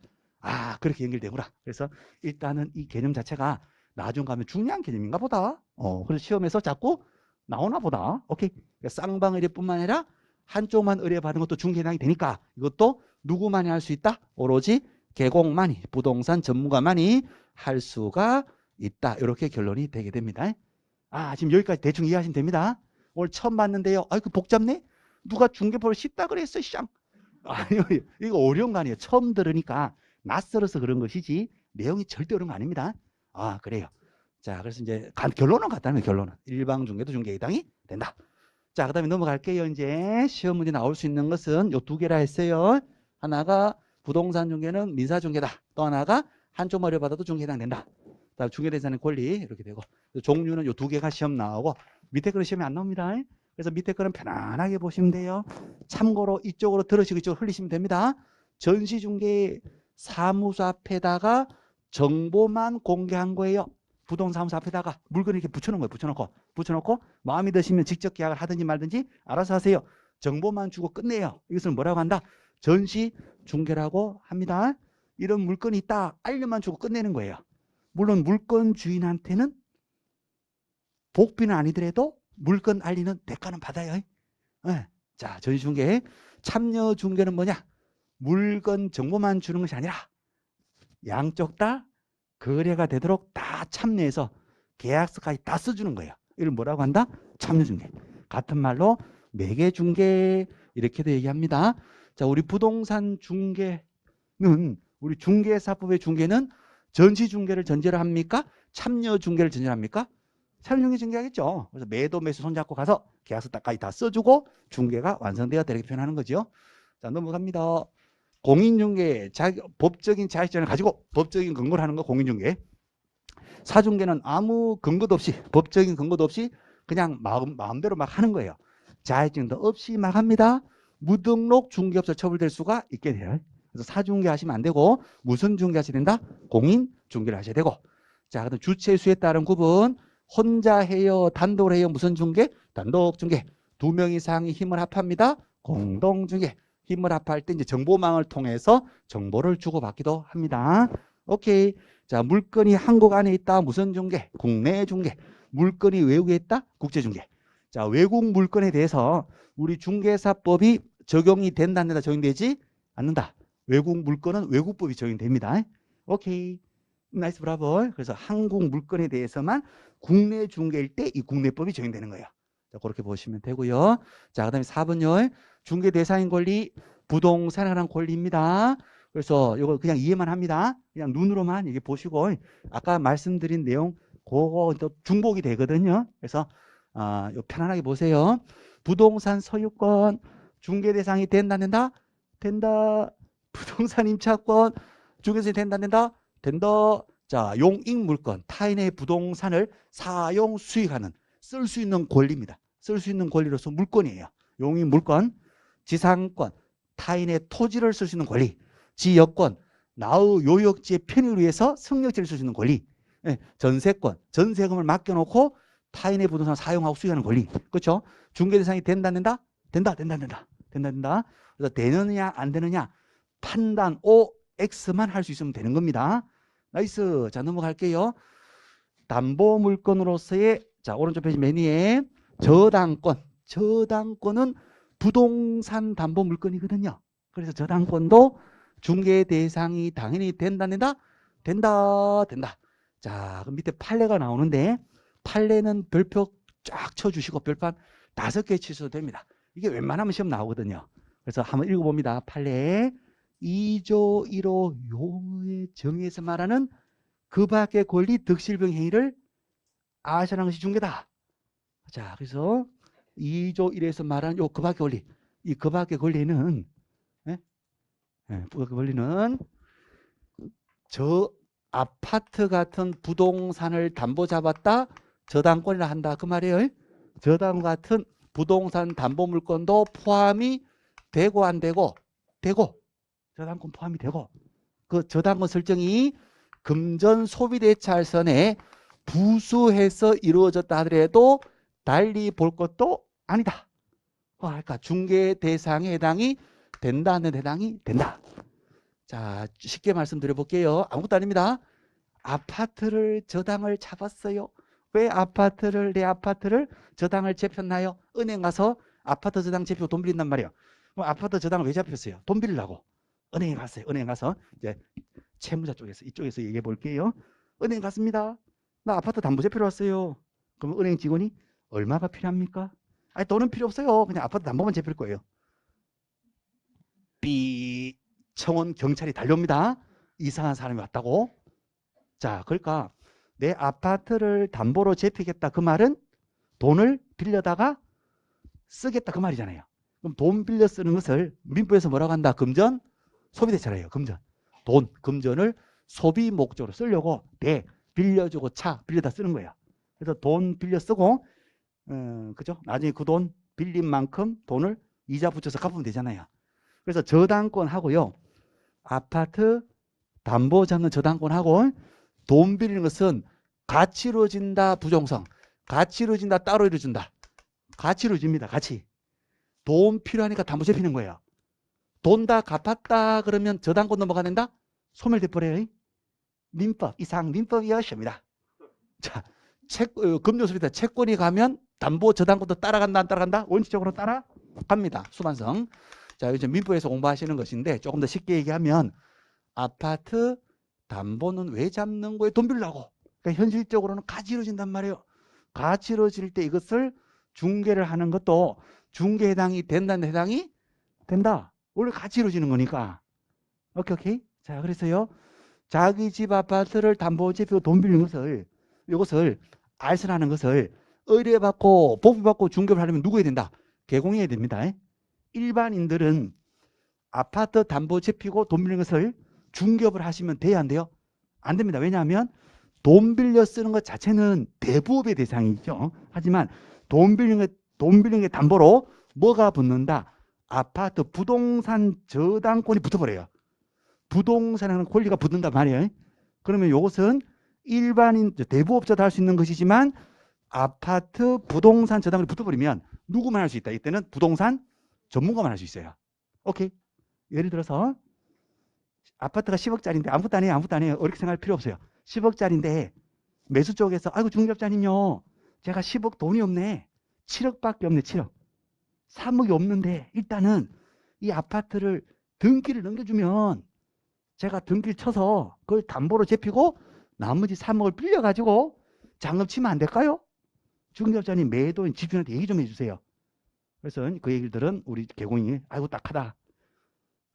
A: 그렇게 연결되구나. 그래서 일단은 이 개념 자체가 나중 가면 중요한 개념인가 보다. 그래서 시험에서 자꾸 나오나 보다. 오케이. 쌍방 의뢰뿐만 아니라 한쪽만 의뢰받은 것도 중개해당이 되니까 이것도 누구만이 할 수 있다? 오로지 개공만이 부동산 전문가만이 할 수가 있다. 이렇게 결론이 되게 됩니다. 지금 여기까지 대충 이해하시면 됩니다. 오늘 처음 봤는데요. 아이고 복잡네? 누가 중개법을 쉽다 그랬어, 쌍. 아니요, 이거 어려운 거 아니에요. 처음 들으니까 낯설어서 그런 것이지 내용이 절대 어려운 거 아닙니다. 그래요. 자, 그래서 이제 결론은 같다는 결론은 일방 중개도 중개 해당이 된다. 자, 그 다음에 넘어갈게요. 이제 시험 문제 나올 수 있는 것은 요 두 개라 했어요. 하나가 부동산 중개는 민사 중개다. 또 하나가 한쪽 머리 받아도 중개 해당된다. 다음 중개대상의 권리 이렇게 되고 종류는 요 두 개가 시험 나오고 밑에 거는 시험이 안 나옵니다. 그래서 밑에 거는 편안하게 보시면 돼요. 참고로 이쪽으로 들으시고 이쪽으로 흘리시면 됩니다. 전시중개 사무소 앞에다가 정보만 공개한 거예요. 부동산 사무소 앞에다가 물건 이렇게 붙여놓은 거예요. 붙여놓고 마음이 드시면 직접 계약을 하든지 말든지 알아서 하세요. 정보만 주고 끝내요. 이것을 뭐라고 한다? 전시중개라고 합니다. 이런 물건이 있다. 알려만 주고 끝내는 거예요. 물론 물건 주인한테는 복비는 아니더라도 물건 알리는 대가는 받아요. 네. 자, 전시중개 참여중개는 뭐냐? 물건 정보만 주는 것이 아니라 양쪽 다 거래가 되도록 다 참여해서 계약서까지 다 써주는 거예요. 이걸 뭐라고 한다? 참여중개. 같은 말로 매개중개 이렇게도 얘기합니다. 자, 우리 부동산 중개는 우리 중개사법의 중개는 전시중개를 전제로 합니까? 참여중개를 전제로 합니까? 참여중개 전개하겠죠. 그래서 매도 매수 손잡고 가서 계약서까지 다 써주고 중개가 완성되어 이렇게 표현하는 거죠. 자, 넘어갑니다. 공인중개, 법적인 자격증을 가지고 법적인 근거를 하는 거 공인중개. 사중개는 아무 근거도 없이 법적인 근거도 없이 그냥 마음대로 막 하는 거예요. 자격증도 없이 막 합니다. 무등록 중개업소 처벌될 수가 있게 돼요. 그래서 사중개 하시면 안 되고 무슨 중개 하셔야 된다? 공인중개를 하셔야 되고. 자, 그다음 주체수에 따른 구분. 혼자 해요, 단독으로 해요, 무슨 중개? 단독중개. 두 명 이상이 힘을 합합니다. 공동중개. 힘을 합할 때 이제 정보망을 통해서 정보를 주고받기도 합니다. 오케이. 자, 물건이 한국 안에 있다. 무슨 중개? 국내 중개. 물건이 외국에 있다. 국제 중개. 자, 외국 물건에 대해서 우리 중개사법이 적용이 된다 안 된다? 적용되지 않는다. 외국 물건은 외국법이 적용됩니다. 오케이. 나이스 브라보. 그래서 한국 물건에 대해서만 국내 중개일 때 이 국내법이 적용되는 거예요. 자, 그렇게 보시면 되고요. 자, 그다음에 4번요. 중개 대상인 권리, 부동산에 관한 권리입니다. 그래서 이거 그냥 이해만 합니다. 그냥 눈으로만 이게 보시고 아까 말씀드린 내용 그거 또 중복이 되거든요. 그래서 편안하게 보세요. 부동산 소유권 중개 대상이 된다 안 된다? 된다. 부동산 임차권 중개 대상이 된다 안 된다? 된다. 자, 용익 물건 타인의 부동산을 사용 수익하는 쓸 수 있는 권리입니다. 쓸 수 있는 권리로서 물건이에요. 용익 물건, 지상권 타인의 토지를 쓸 수 있는 권리, 지역권 나의 요역지의 편의를 위해서 승역지를 쓸 수 있는 권리, 전세권 전세금을 맡겨놓고 타인의 부동산을 사용하고 수익하는 권리. 그렇죠? 중개 대상이 된다 안 된다? 된다. 그래서 되느냐 안 되느냐 판단 OX만 할 수 있으면 되는 겁니다. 나이스. 자, 넘어갈게요. 담보 물건으로서의 자, 오른쪽 페이지 맨 위에 저당권은 부동산 담보 물건이거든요. 그래서 저당권도 중개 대상이 당연히 된다. 된다. 자, 그럼 밑에 판례가 나오는데 판례는 별표 쫙 쳐주시고 별판 5개 치셔도 됩니다. 이게 웬만하면 시험 나오거든요. 그래서 한번 읽어봅니다. 판례 2조 1호 용의 정의에서 말하는 그 밖의 권리 득실병 행위를 아시라는 것이 중개다. 자, 그래서 2조 1에서 말하는 요 그 밖의 권리, 이 그 밖의 권리는 그 권리는 저 아파트 같은 부동산을 담보 잡았다 저당권이라 한다 그 말이에요. 저당 같은 부동산 담보 물건도 포함이 되고 안 되고 저당권 포함이 되고 그 저당권 설정이 금전 소비대차선에 부수해서 이루어졌다 하더라도 달리 볼 것도 아니다. 그러니까 중개 대상에 해당이 된다 안 해당이 된다. 자, 쉽게 말씀드려 볼게요. 아무것도 아닙니다. 아파트를 저당을 잡았어요. 왜 내 아파트를 저당을 잡혔나요? 은행 가서 아파트 저당 잡히고 돈 빌린단 말이에요. 그럼 아파트 저당을 왜 잡혔어요? 돈 빌리려고. 은행에 갔어요. 은행 가서 이제 채무자 쪽에서 이쪽에서 얘기해 볼게요. 은행 갔습니다. 나 아파트 담보제 필요했어요. 그럼 은행 직원이 얼마가 필요합니까? 아니, 돈은 필요 없어요. 그냥 아파트 담보만 제필 거예요. 삐, 청원 경찰이 달려옵니다. 이상한 사람이 왔다고. 자, 그러니까 내 아파트를 담보로 제피겠다. 그 말은 돈을 빌려다가 쓰겠다. 그 말이잖아요. 그럼 돈 빌려 쓰는 것을 민법에서 뭐라고 한다? 금전, 소비대차라해요. 금전. 돈, 금전을 소비 목적으로 쓰려고 대, 빌려주고 차, 빌려다 쓰는 거예요. 그래서 돈 빌려 쓰고, 그죠? 나중에 그 돈 빌린 만큼 돈을 이자 붙여서 갚으면 되잖아요. 그래서 저당권 하고요. 아파트 담보 잡는 저당권하고 돈 빌리는 것은 같이 이루어진다, 부정성. 같이 이루어진다, 따로 이루어진다. 같이 이루어집니다. 같이. 돈 필요하니까 담보 잡히는 거예요. 돈 다 갚았다 그러면 저당권 넘어가 된다? 소멸돼 버려요. 민법 이상 민법이었습니다. 자, 금융소비자 채권이 가면 담보 저당권도 따라간다 안 따라간다? 원칙적으로 따라갑니다. 수반성. 자, 이제 민법에서 공부하시는 것인데 조금 더 쉽게 얘기하면 아파트 담보는 왜 잡는 거에 돈 빌려고. 그러니까 현실적으로는 같이 이루어진단 말이에요. 같이 이루어질 때 이것을 중개를 하는 것도 중개 해당이 된다는 해당이 된다. 원래 같이 이루어지는 거니까. 오케이. 자, 그래서요. 자기 집 아파트를 담보 제피고 돈 빌리는 것을 이것을 알선하는 것을 의뢰받고 보부받고 중개를 하려면 누구 해야 된다? 개공해야 됩니다. 일반인들은 아파트 담보 제피고 돈 빌리는 것을 중개업을 하시면 돼야 안 돼요? 안 됩니다. 왜냐하면 돈 빌려 쓰는 것 자체는 대부업의 대상이죠. 하지만 돈 빌리는 게 담보로 뭐가 붙는다? 아파트 부동산 저당권이 붙어버려요. 부동산하는 권리가 붙는단 말이에요. 그러면 이것은 일반인 대부업자도 할 수 있는 것이지만 아파트 부동산 저당권이 붙어버리면 누구만 할 수 있다. 이때는 부동산 전문가만 할 수 있어요. 오케이. 예를 들어서 아파트가 10억짜리인데 아무것도 안 해요. 어렵게 생각할 필요 없어요. 10억짜리인데 매수 쪽에서 아이고 중개업자님요. 제가 10억 돈이 없네. 7억밖에 없네. 7억. 3억이 없는데 일단은 이 아파트를 등기를 넘겨주면 제가 등기를 쳐서 그걸 담보로 제피고 나머지 3억을 빌려가지고 잔금 치면 안 될까요? 중개업자님 매도인 집주인한테 얘기 좀 해주세요. 그래서 그 얘기를 들은 우리 개공이 아이고 딱하다.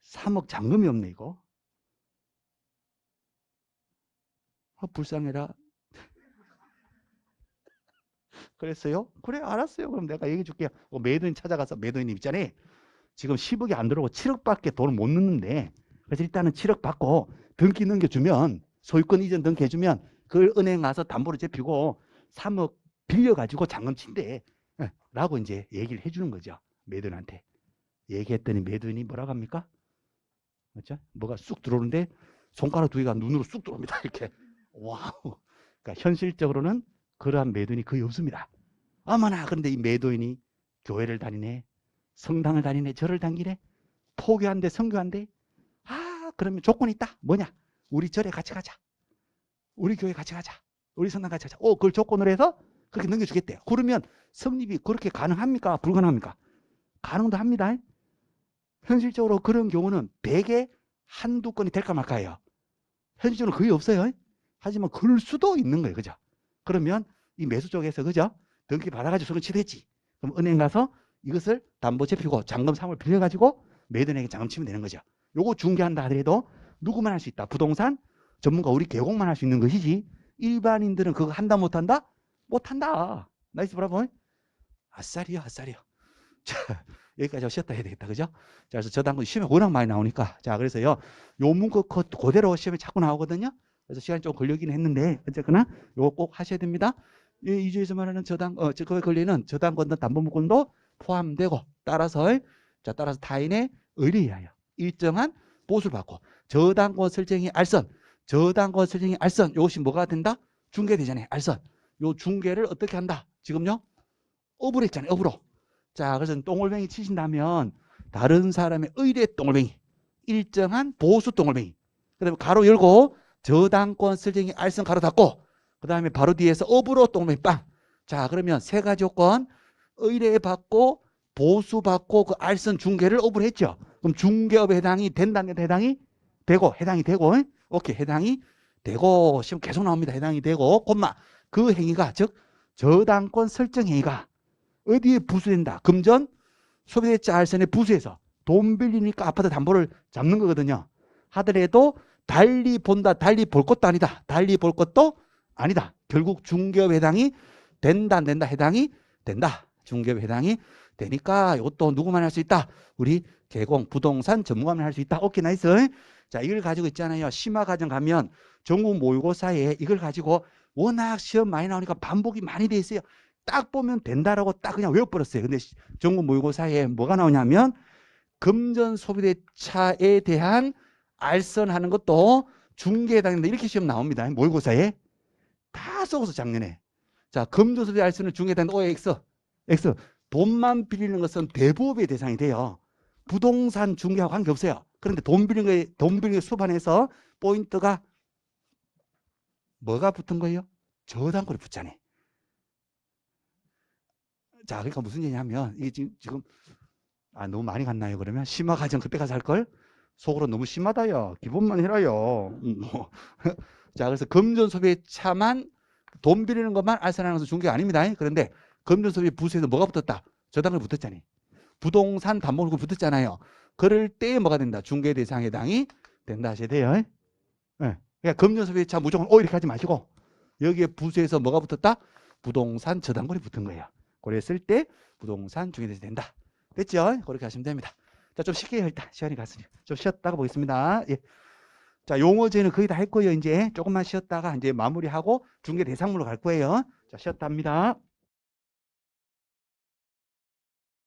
A: 3억 잔금이 없네 이거. 불쌍해라. 그랬어요? 그래 알았어요. 그럼 내가 얘기해 줄게요. 매도인 찾아가서 매도인님 있잖아요. 지금 10억이 안 들어오고 7억밖에 돈을 못 넣는데 그래서 일단은 7억 받고 등기 넘겨주면 소유권 이전 등기 해주면 그걸 은행 가서 담보로 제피고 3억 빌려가지고 잔금 친대 라고 이제 얘기를 해주는 거죠. 매도인한테. 얘기했더니 매도인이 뭐라고 합니까? 그렇죠? 뭐가 쑥 들어오는데 손가락 두 개가 눈으로 쑥 들어옵니다. 이렇게. 와우. 그러니까 현실적으로는 그러한 매도인이 거의 없습니다. 아마나 그런데 이 매도인이 교회를 다니네. 성당을 다니네. 절을 다니네. 포교한대. 성교한대. 아 그러면 조건이 있다. 뭐냐? 우리 절에 같이 가자. 우리 교회 같이 가자. 우리 성당 같이 가자. 그걸 조건으로 해서 그렇게 넘겨주겠대요. 그러면 성립이 그렇게 가능합니까? 불가능합니까? 가능도 합니다. 현실적으로 그런 경우는 100에 한두 건이 될까 말까예요. 현실적으로 거의 없어요. 하지만 그럴 수도 있는 거예요. 그죠? 그러면 이 매수 쪽에서 그죠? 등기 받아가지고 소금 치댔지. 그럼 은행 가서 이것을 담보 제피고 잔금 3을 빌려가지고 매도인에게 잔금 치면 되는 거죠. 요거 중개한다 하더라도 누구만 할 수 있다. 부동산 전문가 우리 개공만 할 수 있는 것이지 일반인들은 그거 한다 못한다? 못한다. 나이스 브라보. 아싸리요 아싸리요. 자 여기까지 쉬었다 해야 되겠다. 그죠? 자 그래서 저당권 시험에 워낙 많이 나오니까 자 그래서요 요 문구 그대로 시험에 자꾸 나오거든요. 그래서 시간이 좀 걸리긴 했는데 어쨌거나 요거 꼭 하셔야 됩니다. 이 주에서 말하는 그거에 걸리는 저당권도 담보물권도 포함되고 따라서 타인의 의뢰에 의하여 일정한 보수를 받고 저당권 설정이 알선 이것이 뭐가 된다? 중개되잖아요. 알선. 요 중개를 어떻게 한다? 지금요? 업으로 했잖아요. 업으로. 자, 그래서 똥올뱅이 치신다면 다른 사람의 의뢰 똥올뱅이 일정한 보수 똥올뱅이 그 다음에 가로 열고 저당권 설정이 알선 가로 닫고 그 다음에 바로 뒤에서 업으로 똥올뱅이 빵. 자, 그러면 세 가지 요건 의뢰 받고 보수 받고 그 알선 중개를 업으로 했죠. 그럼 중개업에 해당이 된다는 해당이 되고 오케이 해당이 되고 시험 계속 나옵니다. 해당이 되고 콤마 그 행위가, 즉 저당권 설정 행위가 어디에 부수된다? 금전 소비대차 알선의 부수에서 돈 빌리니까 아파트 담보를 잡는 거거든요. 하더라도 달리 본다, 달리 볼 것도 아니다. 달리 볼 것도 아니다. 결국 중개업 해당이 된다, 안 된다? 해당이 된다. 중개업 해당이 되니까 이것도 누구만 할 수 있다? 우리 개공, 부동산 전문가만 할 수 있다. 오케이, 나이스. 자, 이걸 가지고 있잖아요. 심화과정 가면 전국 모의고사에 이걸 가지고 워낙 시험 많이 나오니까 반복이 많이 돼 있어요. 딱 보면 된다라고 딱 그냥 외워버렸어요. 근데 전국 모의고사에 뭐가 나오냐면 금전 소비대차에 대한 알선하는 것도 중개에 해당된다. 이렇게 시험 나옵니다. 모의고사에. 다 써서 작년에. 자, 금전 소비 알선은 중개에 해당된다. OX. X. 돈만 빌리는 것은 대부업의 대상이 돼요. 부동산 중개하고 관계없어요. 그런데 돈 빌리는 게 수반해서 포인트가 뭐가 붙은 거예요? 저당권이 붙잖아요. 자, 그러니까 무슨 얘기냐면 이게 지금 너무 많이 갔나요? 그러면 심화 과정 그때 가서 할 걸? 속으로 너무 심하다요. 기본만 해라요. 자, 그래서 금전 소비차만 돈 빌리는 것만 알선하는 것은 중개가 아닙니다. 그런데 금전 소비 부수에서 뭐가 붙었다? 저당권이 붙었잖아요. 부동산 담보물권 붙었잖아요. 그럴 때 뭐가 된다? 중개 대상 해당이 된다 하셔야 돼요. 네. 그러니까 금전 소비차 무조건 이렇게 하지 마시고 여기에 부수에서 뭐가 붙었다? 부동산 저당권이 붙은 거예요. 그랬을 때 부동산 중개대상이 된다. 됐죠? 그렇게 하시면 됩니다. 자, 좀 쉽게 해요. 일단 시간이 갔으니 좀 쉬었다가 보겠습니다. 예. 자, 용어제는 거의 다 했고요. 이제 조금만 쉬었다가 이제 마무리하고 중개 대상물로 갈 거예요. 자, 쉬었다 합니다.